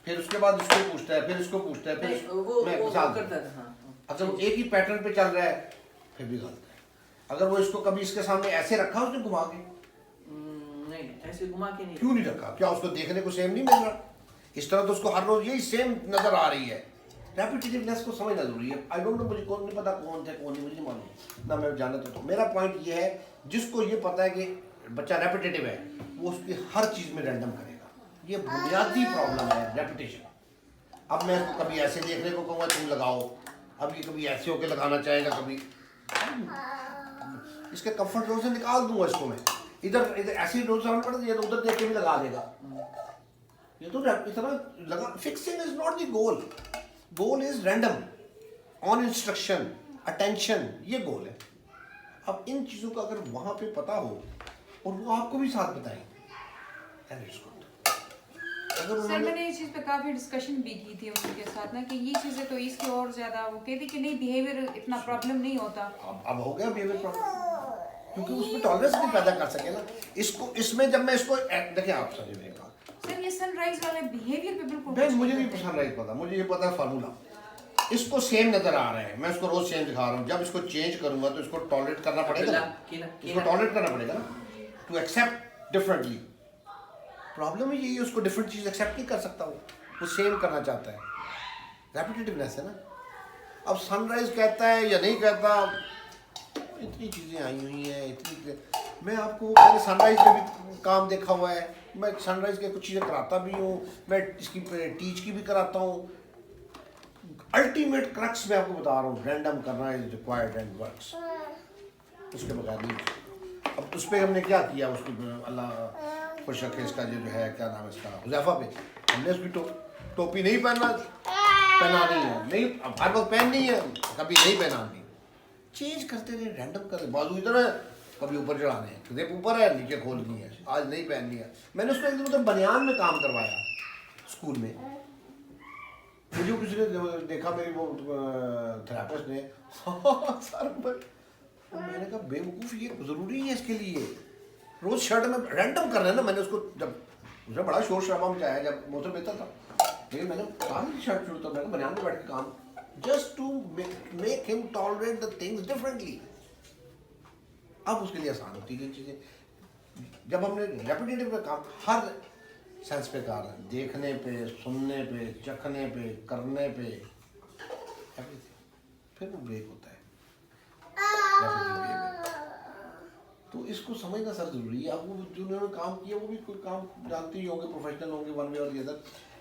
फिर उसके बाद उसको पूछता है, फिर इसको पूछता है, फिर मैं मिसाल करता था। अगर वो एक ही पैटर्न पे चल रहा है फिर भी गलत है। अगर वो इसको कभी इसके सामने ऐसे रखा उसने घुमा के, नहीं ऐसे घुमा के नहीं, क्यों नहीं रखा? क्या उसको देखने को सेम नहीं मिल रहा? इस तरह तो उसको हर रोज यही सेम नजर आ रही है। रेपिटेटिवनेस को समझना जरूरी है। आई डोंट नो, मुझे कौन नहीं पता कौन थे कौन नहीं, मुझे नहीं मालूम ना, मैं जानता तो। मेरा पॉइंट ये है, जिसको ये पता है कि बच्चा रेपिटेटिव है, वो उसकी हर चीज़ में रैंडम करेगा। ये बुनियादी प्रॉब्लम है, रेपिटेशन। अब मैं इसको कभी ऐसे देखने को कहूँगा तुम लगाओ, अब ये कभी ऐसे होके लगाना चाहेगा, कभी इसके कंफर्ट जोन से निकाल दूंगा इसको मैं। इधर इधर ऐसी डोज साउंड पड़ती है तो उधर देख के भी लगा देगा। ये तो इतना लगा। Fixing is not the goal, goal is random, on instruction, attention, ये गोल है। अब इन चीज़ों का अगर वहाँ पे पता हो और वो आपको भी साथ बताएं, then it's good। अगर सर उन्होंने मैंने इस चीज़ पे काफ़ी डिस्कशन भी की थी उनके साथ ना कि ये चीज़ें तो इसके और ज़्यादा, वो कहती कि नहीं बिहेवियर इतना प्रॉब्लम नहीं होता। अब हो गया बिहेवियर प्रॉब्लम, क्योंकि उसमें टॉलरेंस नहीं पैदा कर सके ना। इसको इसमें जब मैं इसको देखिए आप समझिएगा सर ये सनराइज वाले बिहेवियर पे बिल्कुल भाई, कुछ मुझे नहीं नहीं करते। सनराइज पता, मुझे ये पता है फार्मूला। इसको सेम नजर आ रहा है, मैं इसको रोज सेम दिखा रहा हूँ। जब इसको चेंज करूंगा तो इसको टॉलरेट करना पड़ेगा ना, इसको टॉलरेट करना पड़ेगा ना, टू एक्सेप्ट डिफरेंटली। प्रॉब्लम यही है, उसको डिफरेंट चीज एक्सेप्ट नहीं कर सकता, वो सेम करना चाहता है। रेपिटेटिवनेस है ना। अब सनराइज कहता है या नहीं कहता, इतनी चीजें आई हुई हैं, इतनी। मैं आपको मैंने सनराइज में भी काम देखा हुआ है, मैं सनराइज के कुछ चीज़ें कराता भी हूँ, मैं इसकी टीच की भी कराता हूँ। अल्टीमेट क्रक्स मैं आपको बता रहा हूँ, रैंडम करना इज रिक्वायर्ड एंड वर्क्स, उसके बगैर नहीं। अब उस पर हमने क्या किया, उसकी अल्लाह खुश रखे, इसका जो है क्या नाम है इसका, हुज़ैफा पे हमने उसकी टोपी नहीं पहनानी है, नहीं अब हर वक्त पहननी है, कभी नहीं पहनानी, चेंज करते रहे, रैंडम करते। बाजू इधर है, कभी ऊपर चढ़ाने हैं, कभी ऊपर है नीचे खोलनी है, आज नहीं पहननी है। मैंने उसको एक दिन उधर बनियान में काम करवाया स्कूल में। मुझे किसी ने देखा, मेरी वो थेरेपिस्ट ने सर मैंने कहा बेवकूफ़, ये ज़रूरी है इसके लिए रोज़ शर्ट में रैंडम करना है ना। मैंने उसको जब उसने बड़ा शोर शराबा मचाया, जब मौसम बेहतर था, लेकिन मैंने काम की शर्ट शुरू, तो मैंने बनियान में बैठ के काम, just to make him tolerate the things differently. अब उसके लिए आसान होती है चीज़ें। जब हमने रेपिटेटिव का काम हर सेंस पे कर रहे हैं, देखने पे, सुनने पे, चखने पे, करने पे, फिर वो ब्रेक होता है repetitive behavior। तो इसको समझना सर जरूरी है। अब वो जिन्होंने काम किया वो भी कोई काम जानते ही होंगे, प्रोफेशनल होंगे वन वे और दी अदर,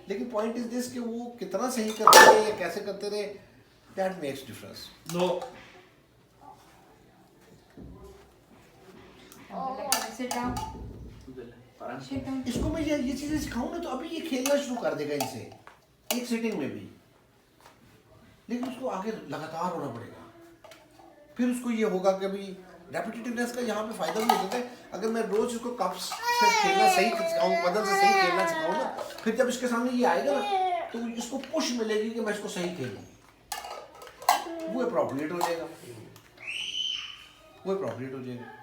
लेकिन पॉइंट इज दिस कि वो कितना सही करते रहे या कैसे करते रहे, that makes difference. No Sit down. Sit down. इसको मैं ये चीजें सिखाऊं ना तो अभी ये खेलना शुरू कर देगा इनसे, एक सिटिंग में भी, लेकिन उसको आगे लगातार होना पड़ेगा। फिर उसको ये होगा कि अभी रेपिटेटिवनेस का यहाँ पे फायदा भी होता है। अगर मैं रोज इसको कप्स से खेलना सही सिखाऊं, बदल से सही खेलना सिखाऊं ना, फिर जब इसके सामने ये आएगा ना तो इसको पुश मिलेगी कि मैं इसको सही खेलूं, वो अप्रोप्रिएट हो जाएगा, वो अप्रोप्रिएट हो जाएगा।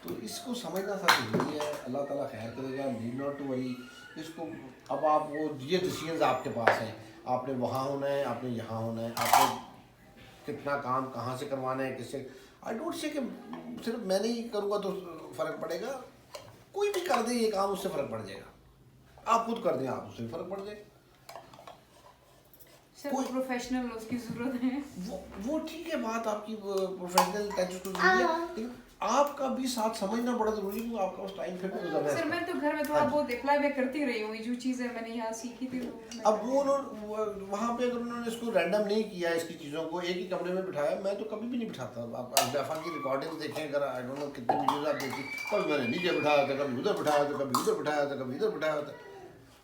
तो इसको समझना सा जरूरी है। अल्लाह ताला खैर करेगा, नीड नॉट टू वरी। इसको अब आप वो ये डिसीजंस आपके पास हैं, आपने वहाँ होना है, आपने यहाँ होना है, आपने कितना काम कहाँ से करवाना है, किससे। आई डोंट से कि सिर्फ मैं नहीं करूँगा तो फ़र्क पड़ेगा, कोई भी कर दे ये काम उससे फ़र्क पड़ जाएगा। आप खुद कर दें, आप उससे फ़र्क पड़ जाए। सर प्रोफेशनल उसकी ज़रूरत है। वो ठीक है बात आपकी, प्रोफेशनल टच तो जरूरी है, लेकिन आपका भी साथ समझना बड़ा जरूरी है। आपका उस टाइम फिर गुजरना है। सर मैं तो घर में थोड़ा बहुत अप्लाई भी करती रही हूँ, जो चीज़ें मैंने यहाँ सीखी थी। अब वो वहाँ पे अगर उन्होंने इसको रैंडम नहीं किया, इसकी चीज़ों को एक ही कमरे में बिठाया, मैं तो कभी भी नहीं बिठाता। आप हुज़ैफा की रिकॉर्डिंग देखें अगर, आई डोंट नो कितने वीडियोज आप देखी, कभी मैंने नीचे बिठाया था, कभी उधर बिठाया था, कभी उधर बिठाया था, कभी इधर बिठाया था,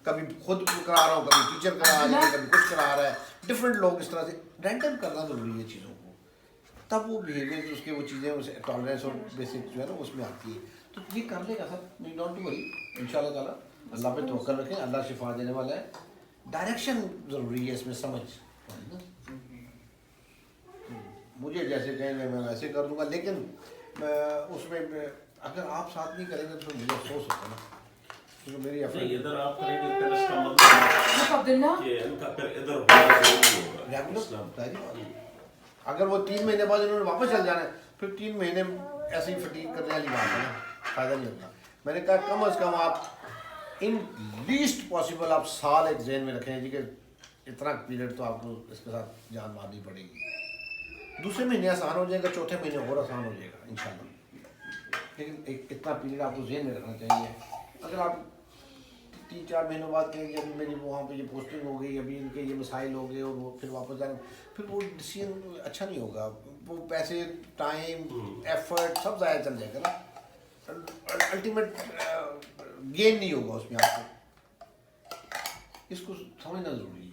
कभी खुद करा रहा हूँ, कभी टीचर करा रही है, कभी कुछ करा रहा है, डिफरेंट लोग। इस तरह से रैंडम करना जरूरी है चीज़ों को, तब वो बिहेवियर उसके वो चीज़ें उसे टॉलरेंस और बेसिक जो है ना उसमें आती है। तो ये कर लेगा sir, need don't to worry, इंशाल्लाह ताला। अल्लाह पे तवक्कल रखें, अल्लाह शिफा देने वाला है। डायरेक्शन ज़रूरी है इसमें, समझ। मुझे जैसे कहेंगे मैं वैसे कर दूंगा, लेकिन उसमें अगर आप साथ नहीं करेंगे तो मुझे अफसोस होता है ना, क्योंकि मेरी नहीं, इधर आप करेंगे फिर इसका मतलब कि इनका फिर इधर होना जरूरी होगा। अगर वो 3 महीने बाद इन्होंने वापस चल जाना है, फिर 3 महीने ऐसे ही फटीक करने वाली बात है ना, फायदा नहीं होता। मैंने कहा कम अज़ कम आप इन लीस्ट पॉसिबल आप साल एक जहन में रखें जी कि इतना पीरियड तो आपको इसके साथ जान मारनी पड़ेगी। दूसरे महीने आसान हो जाएगा, चौथे महीने और आसान हो जाएगा इंशाल्लाह, लेकिन एक इतना पीरियड आपको जहन में रखना चाहिए अगर आप 3-4 महीनों बाद कहेंगे अभी मेरी वहाँ पे ये पोस्टिंग हो गई, अभी इनके ये मसाइल हो गए और वो फिर वापस जाना, फिर वो डिसीजन अच्छा नहीं होगा, वो पैसे, टाइम, एफर्ट सब ज़ाया चल जाएगा ना, अल्टीमेट गेन नहीं होगा उसमें आपको, इसको समझना ज़रूरी है।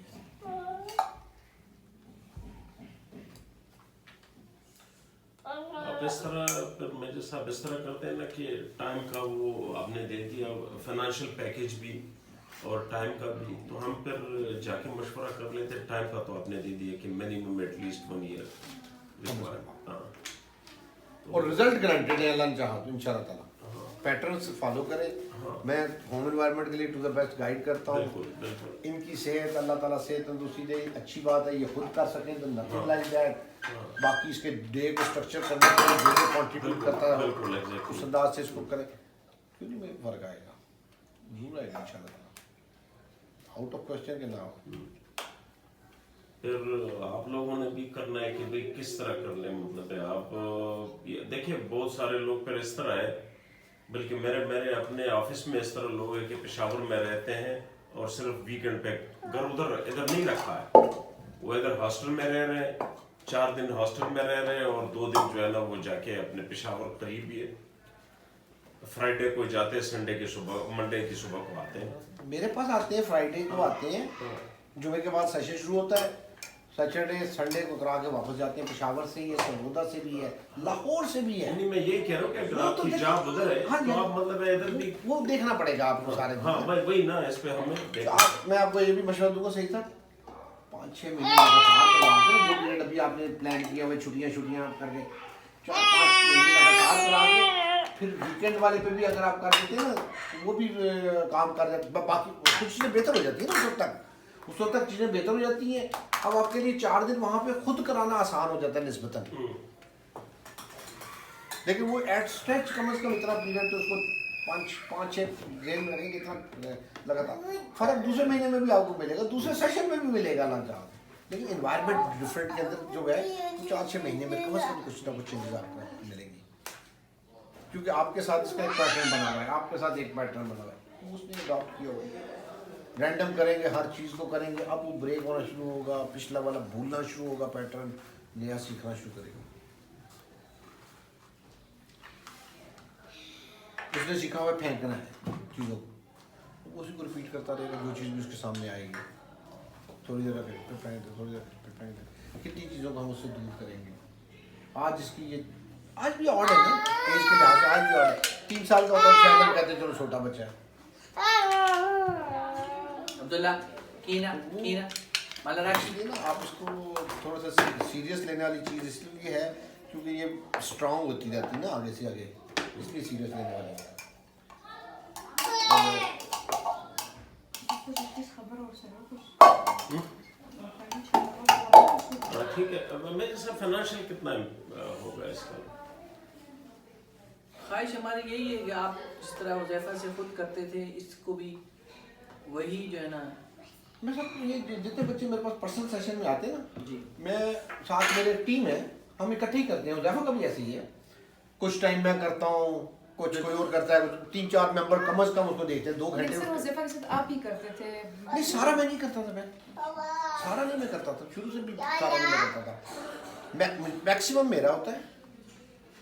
आप इस तरह फिर मेरे साथ इस तरह करते हैं ना कि टाइम का वो आपने दे दिया, फाइनेंशियल पैकेज भी और टाइम का भी, तो हम फिर जाके मशवरा कर लेते हैं। टाइम का तो आपने दे दिया कि मिनिमम एटलीस्ट 1 ईयर रिक्वायर्ड, हाँ, और रिजल्ट गारंटेड है अल्लाह चाहा तो इंशाल्लाह ताला। पैटर्न से फॉलो करें। मैं होम एनवायरनमेंट के लिए टू द बेस्ट गाइड करता हूँ। बिल्कुल बिल्कुल। इनकी सेहत, अल्लाह ताला सेहत तंदुरुस्ती दे, अच्छी बात है, ये खुद कर सकें तो नथिंग लाइक दैट। बाकी इसके डे को स्ट्रक्चर करने के लिए जो जो कंट्रीब्यूट करता है बिल्कुल, exactly। उस अंदाज से इसको करें, क्यों नहीं में फ़र्क आएगा, जरूर आएगा इंशाल्लाह, आउट ऑफ क्वेश्चन के ना हो। फिर आप लोगों ने भी करना है कि भाई किस तरह कर ले, मतलब है आप देखिए बहुत सारे लोग फिर इस तरह है, बल्कि मेरे अपने ऑफिस में इस तरह लोग हैं कि पेशावर में रहते हैं और सिर्फ वीकेंड पे घर उधर इधर नहीं रखा है, वो इधर हॉस्टल में रह रहे हैं, 4 दिन हॉस्टल में रह रहे हैं और 2 दिन जो है ना वो जाके अपने पेशावर करीब ही है, फ्राइडे को जाते हैं, संडे की सुबह, मंडे की सुबह को आते हैं। मेरे पास आते हैं, फ्राइडे को आते हैं, जुमे के बाद सेशन शुरू होता है, सैटरडे संडे को करा के वापस जाते हैं। पेशावर से ही है, सरगोदा से भी है, लाहौर से भी है। यानी मैं यही कह रहा हूँ कि अगर वो तो आपकी देख- जॉब उधर है हाँ, तो आप मतलब है इधर भी, वो देखना पड़ेगा आपको सारे हाँ भाई वही ना, इस पे हमें देखना। मैं आपको ये भी मशवरा दूंगा, सही था 5-6 महीने लगातार करवा के, जो पीरियड अभी आपने प्लान किया हुआ छुट्टियां करके 4-5 महीने लगातार करा के, फिर वीकेंड वाले पे भी अगर आप कर देते हैं ना, वो भी काम कर जाते, बाकी कुछ चीज़ें बेहतर हो जाती है ना उस वक्त तक चीज़ें बेहतर हो जाती हैं। अब आपके लिए 4 दिन वहाँ पे खुद कराना आसान हो जाता है निस्बतन, लेकिन वो एट स्ट्रेच कम से कम इतना पीरियड तो उसको 5-6 दिन में रहेंगे, इतना लगातार फर्क दूसरे महीने में भी आपको मिलेगा, दूसरे सेशन में भी मिलेगा ना चाह, लेकिन इन्वायरमेंट डिफरेंट के अंदर जो है 4-6 महीने में कम से कम कुछ ना कुछ चेंजेस आपको मिलेंगी, क्योंकि आपके साथ इसका एक पैटर्न बना हुआ है, आपके साथ एक पैटर्न बना हुआ है, उसने अडॉप्ट किया हुआ है। रैंडम करेंगे, हर चीज़ को करेंगे, अब वो ब्रेक होना शुरू होगा, पिछला वाला भूलना शुरू होगा, पैटर्न नया सीखना शुरू करेगा। उसने सीखा हुआ फेंकना है चीज़ों को, उसी को रिपीट करता रहेगा, जो चीज़ भी उसके सामने आएगी थोड़ी देर फिर फेंक दे, थोड़ी देर फिर फेंक दे, कितनी चीज़ों को हम उससे दूर करेंगे। आज इसकी ये आज भी ऑड है ना, एज के लिहाज से आज भी ऑड है। 3 साल का होता है शायद हम कहते हैं चलो छोटा बच्चा है। अब्दुल्ला कीना माला राशि, इसलिए ना आप इसको थोड़ा सा सीरियस लेने वाली चीज़ इसलिए है क्योंकि ये स्ट्रांग होती जाती है ना आगे से आगे, इसलिए सीरियस लेने वाली है। ठीक है, अब मेरे से फाइनेंशियल कितना होगा इसका? ख्वाहिश हमारी यही है कि आप जिस तरह हुज़ैफा से खुद करते थे, इसको भी वही जो है ना, मैं सब ये जितने बच्चे मेरे पास पर्सनल सेशन में आते हैं ना जी, मैं साथ मेरे टीम है, हम इकट्ठे ही करते हैं। हुज़ैफा का भी ऐसे ही है, कुछ टाइम मैं करता हूँ, कुछ कोई और करता है, 3-4 मेंबर कम से कम उसको देखते हैं 2 घंटे। अक्सर हुज़ैफा के साथ आप ही करते थे? नहीं, सारा मैं नहीं करता था, मैं सारा नहीं मैं करता था, शुरू से भी सारा नहीं मैं करता था, मैक्सिमम मेरा होता है,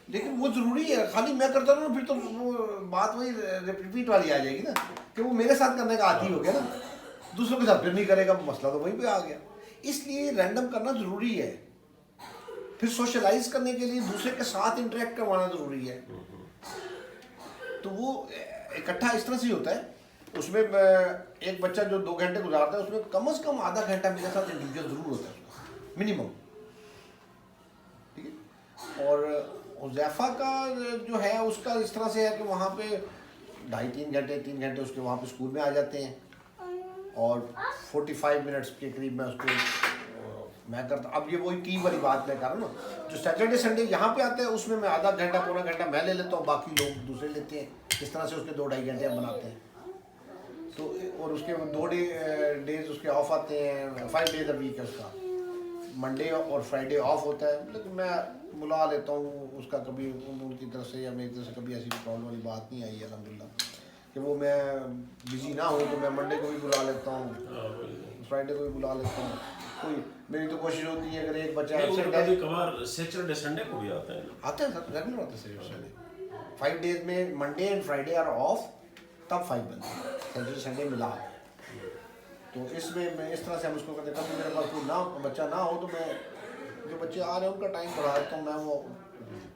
लेकिन वो ज़रूरी है। खाली मैं करता रहूँ फिर तो वो बात वही रिपीट वाली आ जाएगी ना, कि वो मेरे साथ करने का आदी हो गया ना, दूसरों के साथ फिर नहीं करेगा, मसला तो वहीं पे आ गया। इसलिए रैंडम करना ज़रूरी है, फिर सोशलाइज करने के लिए दूसरे के साथ इंटरेक्ट करवाना ज़रूरी है। तो वो इकट्ठा इस तरह से ही होता है, उसमें एक बच्चा जो 2 घंटे गुजारता है उसमें कम से कम आधा घंटा मेरे साथ इंडिविजुअल ज़रूर होता है मिनिमम, ठीक है। और हुज़ैफा का जो है उसका इस तरह से है कि वहाँ पे 2.5-3 घंटे उसके वहाँ पे स्कूल में आ जाते हैं, और 45 मिनट्स के करीब मैं उसको मैं करता। अब ये वही टीम वाली बात मैं कर रहा हूँ ना, जो सैटरडे संडे यहाँ पे आते हैं उसमें मैं आधा घंटा पौना घंटा मैं ले लेता हूँ, बाकी लोग दूसरे लेते हैं, इस तरह से उसके 2-2.5 घंटे हम बनाते हैं। तो और उसके 2 डेज उसके ऑफ आते हैं, 5 डेज अ वीक है उसका, मंडे और फ्राइडे ऑफ होता है, लेकिन मैं बुला लेता हूँ उसका, कभी उनकी तरफ से या मेरी तरफ से कभी ऐसी प्रॉब्लम वाली बात नहीं आई है अल्हम्दुलिल्लाह, कि वो मैं बिजी ना हूँ तो मैं मंडे को भी बुला लेता हूँ, फ्राइडे को भी बुला लेता हूँ। कोई मेरी तो कोशिश होती है अगर एक बच्चा एब्सेंट है, कभी कभार सैटरडे संडे को भी आता है ना? आते हैं सर, रेगुलर आते हैं सैटरडे संडे। 5 डेज में Monday and Friday are off, तब 5 बनते हैं, सैटरडे संडे मिला। तो इसमें मैं इस तरह से हम उसको करते, कभी मेरे पास कोई ना बच्चा ना हो तो मैं जो बच्चे आ रहे हैं उनका टाइम बढ़ा देता हूँ। मैं वो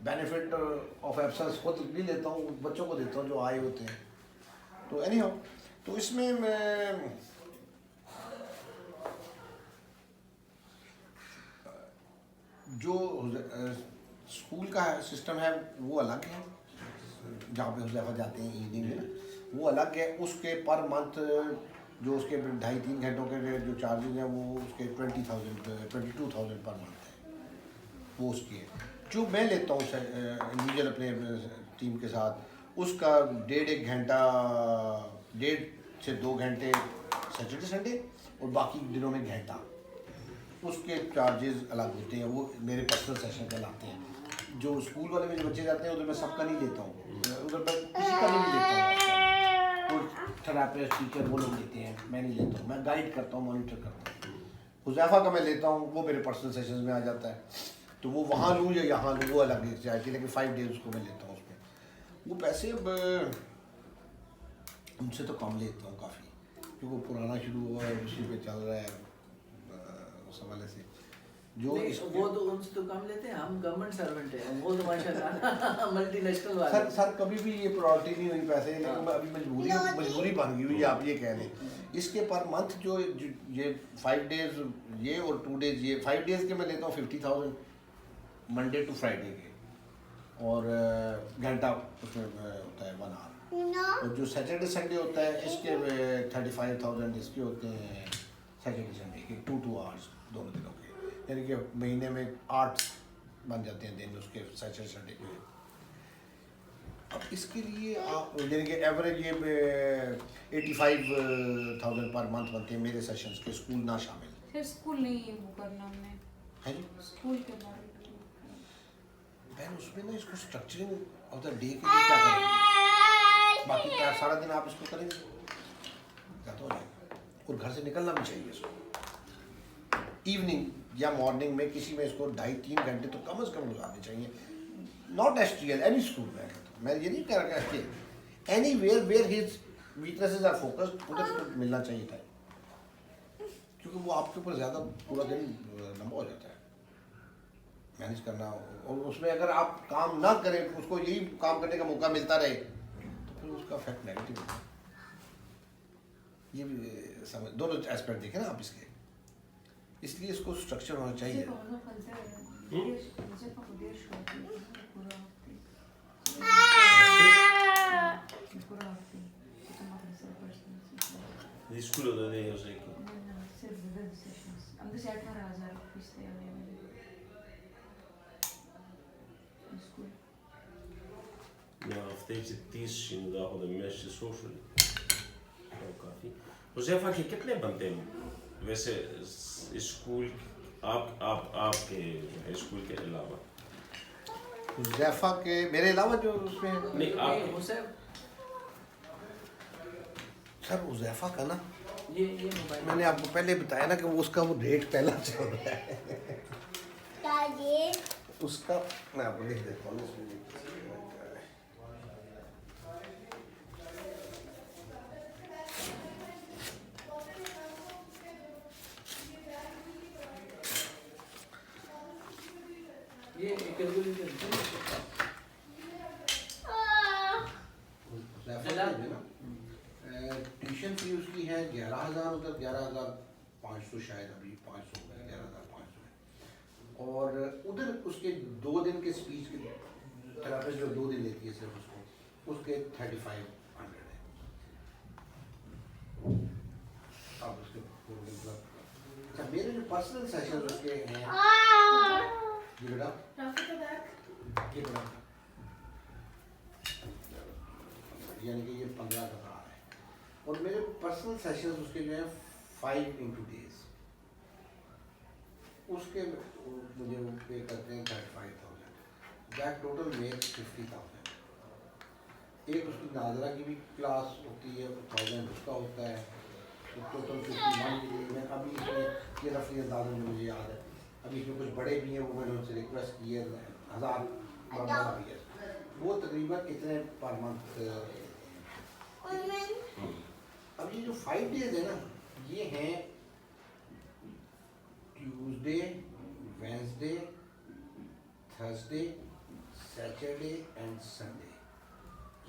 बेनिफिट ऑफ एब्सेंस खुद भी लेता हूँ, बच्चों को देता हूँ जो आए होते हैं। तो एनी हाउ, तो इसमें मैं जो स्कूल का सिस्टम है वो अलग है, जहाँ पे हुज़ैफा जाते हैं इवनिंग में ना, वो अलग है। उसके पर मंथ जो उसके 2.5-3 घंटों के जो चार्जेज हैं वो उसके 22,000 पर मंथ है, वो उसकी है। जो मैं लेता हूँ इंडिविजुअल अपने टीम के साथ, उसका 1.5 घंटा 1.5 से 2 घंटे सैटरडे संडे और बाकी दिनों में घंटा, उसके चार्जेस अलग होते हैं। वो मेरे पर्सनल सेशन कहलाते हैं। जो स्कूल वाले में जो बच्चे जाते हैं उधर मैं सबका नहीं लेता हूँ, उधर मैं किसी का नहीं लेता हूँ। तो थेरेपिस्ट टीचर वो लोग लेते हैं, मैं नहीं लेता हूँ। मैं गाइड करता हूँ, मॉनिटर करता हूँ। हुज़ैफा का मैं लेता हूँ, वो मेरे पर्सनल सेशंस में आ जाता है। तो वो वहाँ लूँ या यहाँ लूँ वो अलग जाती है, लेकिन 5 डेज उसको मैं लेता हूँ। उसमें वो पैसे अब उनसे तो कम लेता हूँ काफ़ी, क्योंकि वो पुराना शुरू हुआ है, उसी पे चल रहा है उस हवाले से। जो वो तो उनसे तो कम लेते हैं, हम गवर्नमेंट सर्वेंट हैं, वो तो माशाल्लाह मल्टीनेशनल वाले। सर कभी भी ये प्रायोरिटी नहीं हुई पैसे, लेकिन अभी मजबूरी बन गई हुई है, आप ये कह लें। इसके पर मंथ जो ये 5 डेज ये और 2 डेज ये, 5 डेज के मैं लेता हूँ 50,000 मंडे टू फ्राइडे के, और घंटा उसमें होता है 1 आवर। और जो सैटरडे संडे होता है इसके 35,000 इसके होते हैं, सैटरडे संडे के 2 आवर्स दोनों दिनों के, यानी कि महीने में 8 बन जाते हैं दिन उसके सैटरडे संडे के। अब इसके लिए आप यानी कि एवरेज ये 85,000 पर मंथ बनते हैं मेरे सेशंस के, स्कूल ना शामिल। फिर स्कूल नहीं वो करना हमने, है जी स्कूल के बारे में बहन, उसमें ना इसको स्ट्रक्चरिंग ऑफ द डे के लिए क्या करेंगे, बाकी क्या सारा दिन आप इसको करेंगे क्या तो हो जाएगा। और घर से निकलना भी चाहिए इसको, इवनिंग या मॉर्निंग में किसी में इसको 2.5-3 घंटे तो कम से कम गुजारने चाहिए। नॉट एसटीएल, एनी स्कूल में मैं ये नहीं कह रहा कि anywhere his weaknesses are focused, उधर तो मिलना चाहिए था, क्योंकि वो आपके ऊपर ज़्यादा पूरा दिन लंबा हो जाता है मैनेज करना। और उसमें अगर आप काम ना करें, उसको यही काम करने का मौका मिलता रहे, तो फिर उसका इफेक्ट नेगेटिव होता है। ये भी समझ, दोनों एस्पेक्ट देखें ना आप इसके, इसलिए इसको स्ट्रक्चर होना चाहिए। Disculo de ellos aquí. Ja, в тези 30 ще ни даха да меши слушали. काफी हुज़ैफा के कितने बनते हैं वैसे स्कूल आपके स्कूल के अलावा? हुज़ैफा के मेरे अलावा जो उसमें नहीं आप सर हुज़ैफा का ना, ये मोबाइल मैंने आपको पहले बताया ना कि वो उसका वो रेट पहला चल रहा है उसका, मैं आपको लिख देता हूँ इसमें। ये कैलकुलेटर ट्यूशन फी उसकी है 11,000, उधर 11,500 शायद, अभी 500 11,500 है। और उधर उसके 2 दिन के स्पीच के थेरेपिस्ट जो 2 दिन लेती है सिर्फ उसके 3,500 है। अब उसके अच्छा मेरे जो पर्सनल सेशन उसके हैं, ये बेटा ये बेटा यानी कि ये 15 का है। और मेरे पर्सनल सेशंस उसके जो है 5 into days, उसके मुझे वो पे करते हैं 35,000, दैट टोटल मेक्स 50,000। एक उसकी नाजरा की भी क्लास होती है, 1000 उसका होता है, तो टोटल 51 के लिए मैं अभी इसमें ये रफली अंदाज़ा जो मुझे याद है, अभी इसमें कुछ बड़े भी हैं, वो मैंने उनसे रिक्वेस्ट की है 1000 वाला भी है, वो तकरीबन इतने पर मंथ। अब ये जो 5 डेज है ना, ये हैं Tuesday, Wednesday, Thursday, Saturday and Sunday,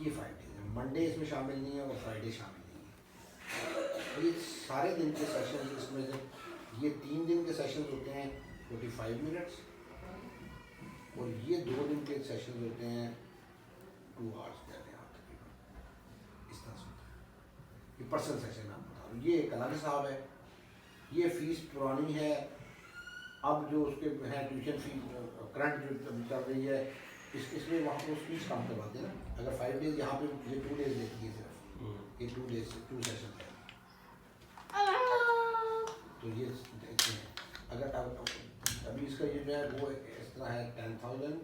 ये 5 डेज हैं। मंडे इसमें शामिल नहीं है और फ्राइडे शामिल नहीं है। ये सारे दिन के सेशन इसमें से ये 3 दिन के सेशन होते हैं 45 मिनट्स, और ये 2 दिन के सेशन होते हैं 2 आवर्स कहते हैं आप तकरीबन, इस तरह से होता है। ये पर्सनल सेशन आप बता रहा हूँ, ये एक अलग हिसाब है। ये फीस पुरानी है, अब जो उसके हैं ट्यूशन फीस करंट जो चल रही है, इसमें वहाँ पर फीस कम करवाते हैं ना। अगर 5 डेज यहाँ पे ये 2 डेज लेती है सिर्फ, ये 2 डेज 2 सेशन है, तो ये देखते हैं। अगर अभी इसका ये जो है वो इस तरह है 10,000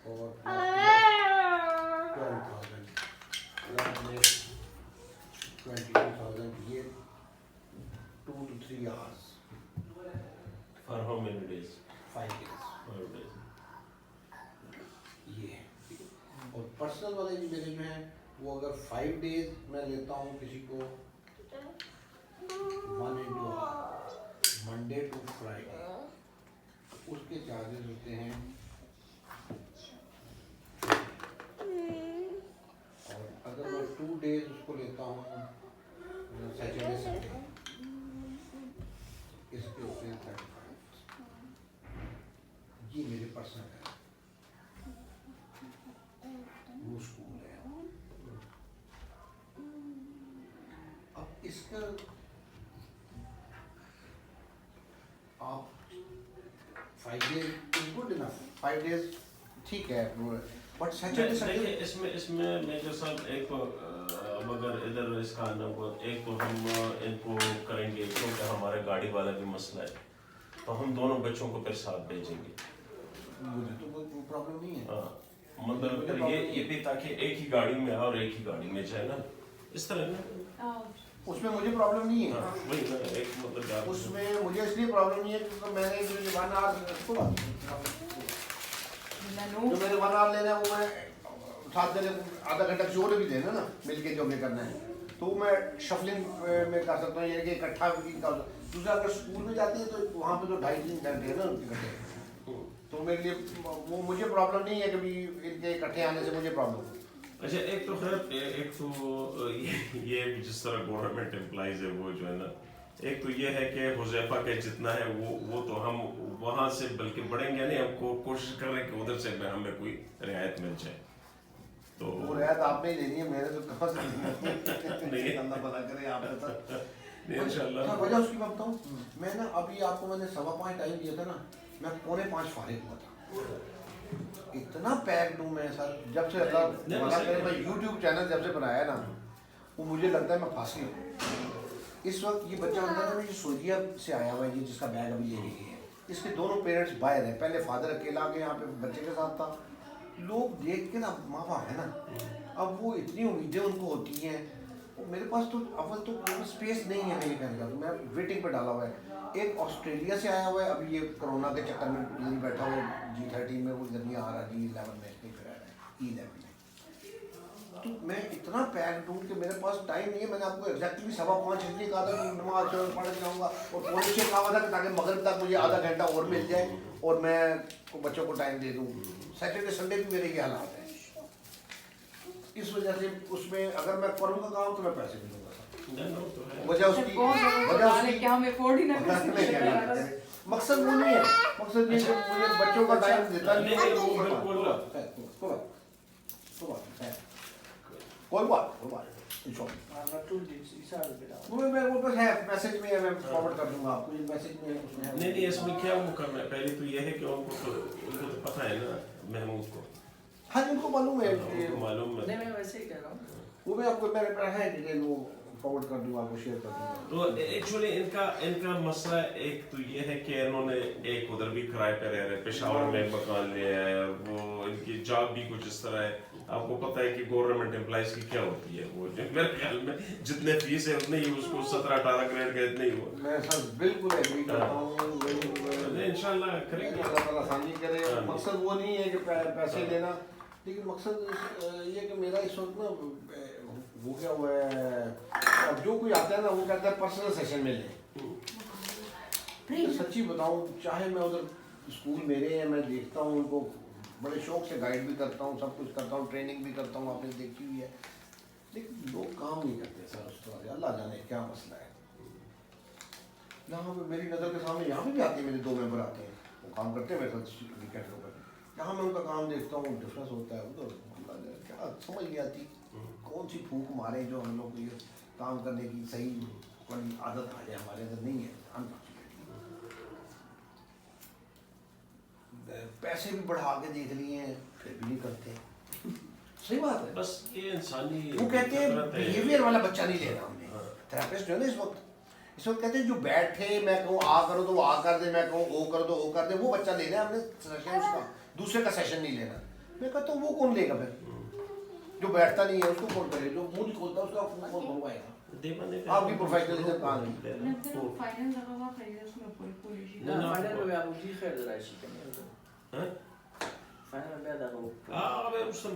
और 12,000 22,000, ये 2 to 3 hours For how many days? 5 days 5 days. ये है। और पर्सनल वाले भी मेरे जो हैं वो अगर 5 डेज मैं लेता हूँ किसी को 1 into hour, Monday to Friday, उसके चार्जेस होते हैं, और अगर मैं 2 डेज उसको लेता हूँ सैटरडे संडे, इसके होते हैं 35। ये मेरे पर्सनल है, वो स्कूल है। अब इसका आप 5 days is good enough, 5 days ठीक है, बट सैटरडे संडे देखिए इसमें मेरे साथ एक तो अब अगर इधर इसका आना को एक तो हम इनको करेंगे, क्योंकि हमारे गाड़ी वाला भी मसला है, तो हम दोनों बच्चों को फिर साथ भेजेंगे। मुझे तो कोई प्रॉब्लम नहीं है। हाँ, मतलब फिर ये भी ताकि एक ही गाड़ी में और एक ही गाड़ी में जाए ना, इस तरह ना। उसमें मुझे प्रॉब्लम नहीं है। हाँ, वही ना, एक मतलब उसमें मुझे इसलिए प्रॉब्लम नहीं है क्योंकि मैंने जो 1 आवर जो मेरे 1 आवर लेना है वो मैं साथ में आधा घंटा जोड़ भी देना ना, मिलके जो हमें करना है तो मैं शफलिंग में कर सकता हूँ, ये कि इकट्ठा भी कर। दूसरा अगर स्कूल में जाते हैं तो वहाँ पे तो 2.5-3 घंटे है ना उनके घंटे, तो मेरे लिए वो मुझे प्रॉब्लम नहीं है कभी इनके इकट्ठे आने से मुझे प्रॉब्लम। अच्छा, एक तो खैर एक तो ये जिस तरह गवर्नमेंट एम्प्लॉइज है वो जो है ना, एक तो ये है कि हुज़ैफा के जितना है वो तो हम वहाँ से बल्कि बढ़ेंगे नहीं, हमको कोशिश कर रहे हैं कि उधर से हमें कोई रियायत मिल जाए। तो वो रियायत आपने ही देनी है, मेरे तो कहाँ से नहीं अल्लाह भला करे आप इंशाल्लाह। वजह उसकी मैं बताऊँ, मैं ना अभी आपको मैंने 5:15 टाइम दिया था ना, मैं 4:45 फारिग हुआ था। इतना पैक्ड हूँ मैं सर, जब से अल्लाह भला करे मैं यूट्यूब चैनल जब से बनाया ना, वो मुझे लगता है मैं फांसी हूँ। इस वक्त ये बच्चा अंदर में सऊदीया से आया हुआ है, ये जिसका बैग अभी लेके गए हैं, इसके दोनों पेरेंट्स बाहर हैं। पहले फादर अकेला के यहाँ पे बच्चे के साथ था, लोग देख के ना माँ बाप है ना, अब वो इतनी उम्मीदें उनको होती हैं, मेरे पास तो अव्वल तो स्पेस नहीं है मेरे कहने का, तो मैं वेटिंग पर डाला हुआ है। एक ऑस्ट्रेलिया से आया हुआ है, अभी ये कोरोना के चक्कर में यहीं बैठा हुआ है, G13 में, वो इधर नहीं आ रहा, G11 में नहीं फिर आ रहा है, E11 में। तो मैं इतना पैक्ड हूँ कि मेरे पास टाइम नहीं है। मैंने आपको एग्जैक्टली 5:15 इसलिए कहा था कि नमाज पढ़ जाऊँगा, और 4:45 कहा था कि ताकि मगरिब तक मुझे आधा घंटा और मिल जाए और मैं बच्चों को टाइम दे दूँ। सैटरडे संडे भी मेरे ये हालात हैं, इस वजह से उसमें अगर मैं करूँगा काम तो मैं पैसे भी दूँगा। वजह उसकी मकसद वो नहीं है, मकसद ये कि मुझे बच्चों का टाइम देता नहीं है। कोई बात मेरे को बस है, मैसेज में मैं फॉरवर्ड कर दूंगा आपको, ये मैसेज में उसमें है। नहीं इसमें क्या वो करना है, पहले तो ये है कि उनको तो पता है ना महमूद को। हाँ उनको मालूम है, मालूम है। नहीं मैं वैसे ही कह रहा हूँ, वो भी आपको मेरे पास है डिटेल, वो फॉरवर्ड कर दूंगा, आपको शेयर कर दूंगा। तो एक्चुअली इनका मसला एक तो ये है कि इन्होंने एक उधर भी किराए पे रह रहे, पेशावर में मकान लिया है, और वो इनकी जॉब भी कुछ इस तरह है। आपको पता है कि गवर्नमेंट एम्प्लॉइज की क्या होती है, वो मेरे ख्याल में जितने फीस है उतने ही उसको 17-18 ग्रेड का इतने ही हो। मैं सर बिल्कुल एग्री करता हूँ, इंशाल्लाह करेंगे, अल्लाह ताला आसानी करे। मकसद वो नहीं है कि पैसे लेना, लेकिन मकसद ये कि मेरा इस वक्त ना वो क्या हुआ है, अब जो कोई आता है ना वो कहता है पर्सनल सेशन में ले। तो सच्ची बताऊँ, चाहे मैं उधर स्कूल मेरे हैं, मैं देखता हूँ उनको बड़े शौक से गाइड भी करता हूँ, सब कुछ करता हूँ, ट्रेनिंग भी करता हूँ, आपने देखी हुई है, लेकिन लोग काम नहीं करते सर उस तरह। अल्लाह जाने क्या मसला है। यहाँ पे मेरी नज़र के सामने यहाँ पे भी आते हैं, मेरे 2 मेंबर आते हैं, वो काम करते हैं मेरे साथ वीकेंड पर। यहाँ मैं उनका काम देखता हूँ, डिफरेंस होता है। वो तो अल्लाह जाने क्या समझ नहीं आती, कौन सी फूक मारे जो हम लोग को ये काम करने की सही कोई आदत आ जाए हमारे अंदर। नहीं है, पैसे भी बढ़ा के देख लिए हैं, फिर भी नहीं करते। सही बात है, बस ये इंसानी वो कहते हैं बिहेवियर वाला बच्चा नहीं लेना हमने। थेरेपिस्ट जो है ना इस वक्त कहते हैं जो बैठे, मैं कहूँ आ करो तो वो आ कर दे, मैं कहूँ ओ कर दो ओ कर दे, वो बच्चा लेना है हमने सेशन उसका, दूसरे का सेशन नहीं लेना। मैं कहता हूँ वो कौन लेगा फिर, जो बैठता नहीं है उसको कौन करे, जो मुंह नहीं खोलता उसका कौन बनवाएगा। आपकी प्रोफेशनलिज्म कहाँ गई? फाइनल लगा हुआ खरीदा उसमें पुलिस ना फाइनल में आप जी खैर जरा शी करें, हाँ फाइनल में दादा वो अबे उसम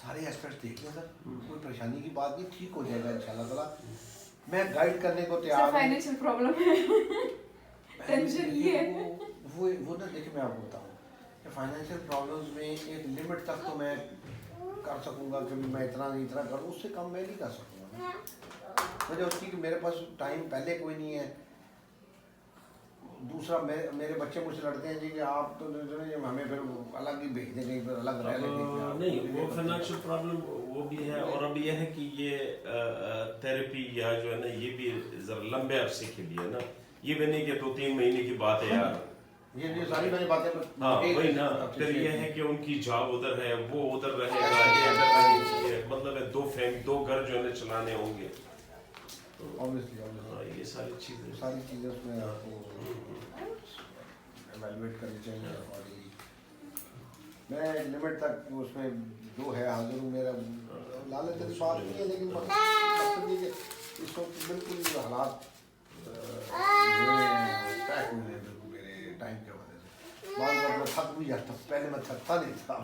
सारे एस्पेक्ट देख लें सर, कोई परेशानी की बात नहीं, ठीक हो जाएगा इंशाल्लाह ताला। मैं गाइड करने को तैयार हूँ। फाइनेंशियल प्रॉब्लम है, टेंशन ये है। वो ना देखिए मैं आपको बताऊँ कि फाइनेंशियल प्रॉब्लम्स में एक लिमिट तक तो मैं कर सकूँगा कि मैं इतना करूँ, उससे कम मैं नहीं कर सकूँगा। वजह उसकी कि मेरे पास टाइम पहले कोई नहीं है, दूसरा मेरे बच्चे मुझसे लड़ते हैं जी कि आप तो हमें फिर अलग ही भेज दें, कहीं पर अलग रह लेंगे। नहीं, वो फाइनेंशियल प्रॉब्लम वो भी है, और अब ये है कि ये थेरेपी या जो है ना ये भी जरा लंबे अरसे के लिए ना, ये भी नहीं कि 2-3 महीने की बात है यार, ये सारी मैंने बातें हाँ वही ना। फिर ये है कि उनकी जॉब उधर है, वो उधर रहेगा, ये इधर रहेगी, मतलब है 2 घर जो है ना चलाने होंगे, ऑब्वियसली ये सारी चीज़ें उसमें आपको एवेलुएट करनी चाहिए अकॉर्डिंगली। मैं लिमिट तक उसमें जो है हाजिर हूँ, मेरा लालच की बात नहीं है, लेकिन मकसद ये कि इस वक्त बिल्कुल हालात पैक हुए हैं बिल्कुल मेरे टाइम के वजह से। बाद में मैं थक भी जाता, पहले मैं थकता नहीं था।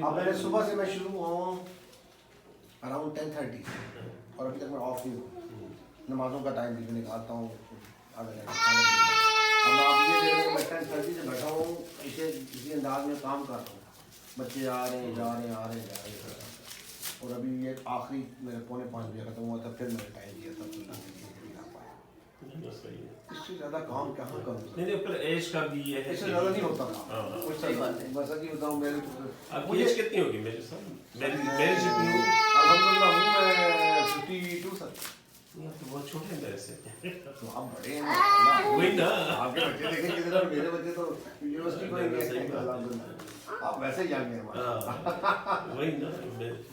अब मैंने सुबह से मैं शुरू हुआ अराउंड 10:30 और अभी तक मैं ऑफ नहीं हूँ। नमाजों का टाइम भी निकालता हूँ, आधा घंटा खाने के लिए। अब आप ये देख रहे हैं मैं 10:30 से बैठा हूँ, इसी अंदाज में काम कर रहा हूँ। बच्चे आ रहे हैं जा रहे हैं, आ रहे हैं जा रहे हैं, और अभी ये आखिरी मेरे 4:45 बजे खत्म हुआ था, फिर मैंने टाइम दिया था सुनने के लिए, नहीं आ पाया। इससे ज़्यादा काम कहाँ करूँ? नहीं, पर एज का भी ये है, इससे ज़्यादा नहीं होता काम। कुछ सही बात है, बस कि बताऊँ मेरे आपकी एज कितनी होगी मेरे साथ? मेरी जितनी होगी अल्हम्दुलिल्लाह हूँ मैं 52 सर। तो बहुत छोटे हैं मेरे से। तो आप बड़े हैं, वही ना, आपके बच्चे देखें किधर, मेरे बच्चे तो यूनिवर्सिटी में गए, अल्हम्दुलिल्लाह आप वैसे ही जाएंगे हमारे। वही ना,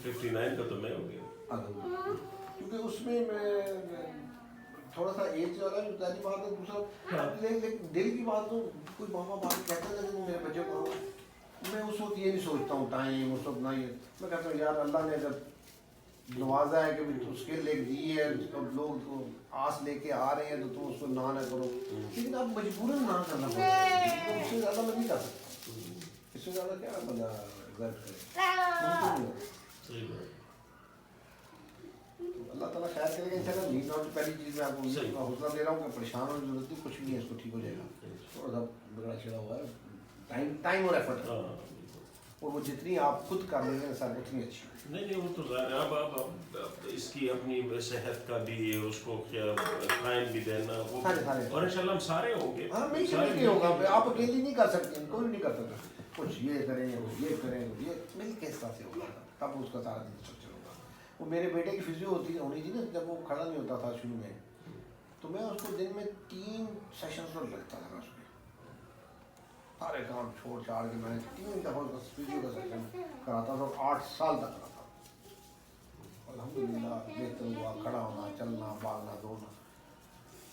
59 का तो मैं हो गया, क्योंकि उसमें मैं थोड़ा सा एज वाला भी पहली बात है, दूसरा लेकिन दिल की बात तो कोई मामा बात कहते हैं, लेकिन मेरे बच्चे को मैं उस वक्त ये नहीं सोचता हूँ टाइम उस वक्त ना, ये मैं कहता हूँ यार अल्लाह ने जब नवाजा है कि तू स्किल लेके दी है, अब लोग तो आस लेके आ रहे हैं तो तुम उसको ना करो, लेकिन अब मजबूरन ना करना पड़ता है, तो उससे ज़्यादा मैं नहीं कर सकता, इससे ज़्यादा क्या बंदा रिजर्व करे। अल्लाह ताला खैर करेगा इंशाल्लाह। नीड नॉट पहली चीज़ मैं आपको हौसला दे रहा हूँ कि परेशान होने की जरूरत नहीं, कुछ भी है इसको ठीक हो जाएगा, थोड़ा सा बिगड़ा छिड़ा हुआ है, टाइम और एफर्ट, और वो जितनी आप खुद कर लेंगे सर उतनी अच्छी। नहीं वो तो अब इसकी अपनी सेहत का भी उसको टाइम भी देना वो, और इंशाल्लाह हम सारे होंगे। हाँ नहीं होगा, आप अकेले नहीं कर सकते, कोई नहीं कर सकता, कुछ ये करें ये मिल के हिसाब से होगा, तब उसका सारा दिन स्ट्रक्चर होगा। वो मेरे बेटे की फिजियो होती होनी थी ना, जब वो खड़ा नहीं होता था शुरू में, तो मैं उसको दिन में 3 सेशंस पर लगता था उसमें, सारे काम छोड़ छाड़ के मैंने 3 दफ़ा उसका फिजियो का सेशन कराता था, 8 साल तक कराता। अल्हम्दुलिल्लाह बेहतर हुआ, खड़ा होना, चलना, भागना, दौड़ना,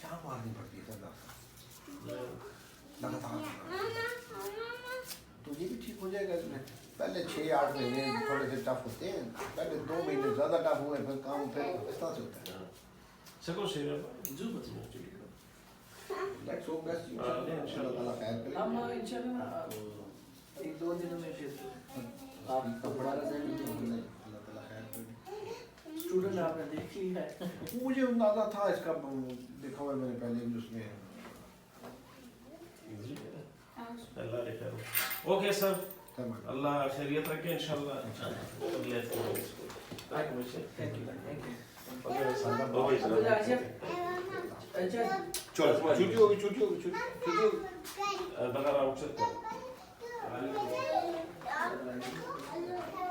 जान मारनी पड़ती है लगातार। तो ये भी ठीक हो जाएगा इसमें। पहले 6-8 महीने थोड़े से टफ होते हैं, पहले 2 महीने ज़्यादा टफ हुए, फिर काम फिर इस तरह से होता है। Secondo se let's hope best, इंशाल्लाह ताला खैर करे। हम इंशाल्लाह 1-2 दिनों में फिर आपका बड़ा रिजल्ट अल्लाह ताला खैर करे। स्टूडेंट आपने देख लिया है। मुझे अंदाजा था इसका, देखा हुआ मैंने पहले भी उसमें। अल्लाह ने खैर। ओके सर, अल्लाह खैरियत रखे इंशाल्लाह। अच्छा चलो छुट्टी होगी, छुट्टी होगी, छुट्टी होगी। बगैर आउटसेट Thank you.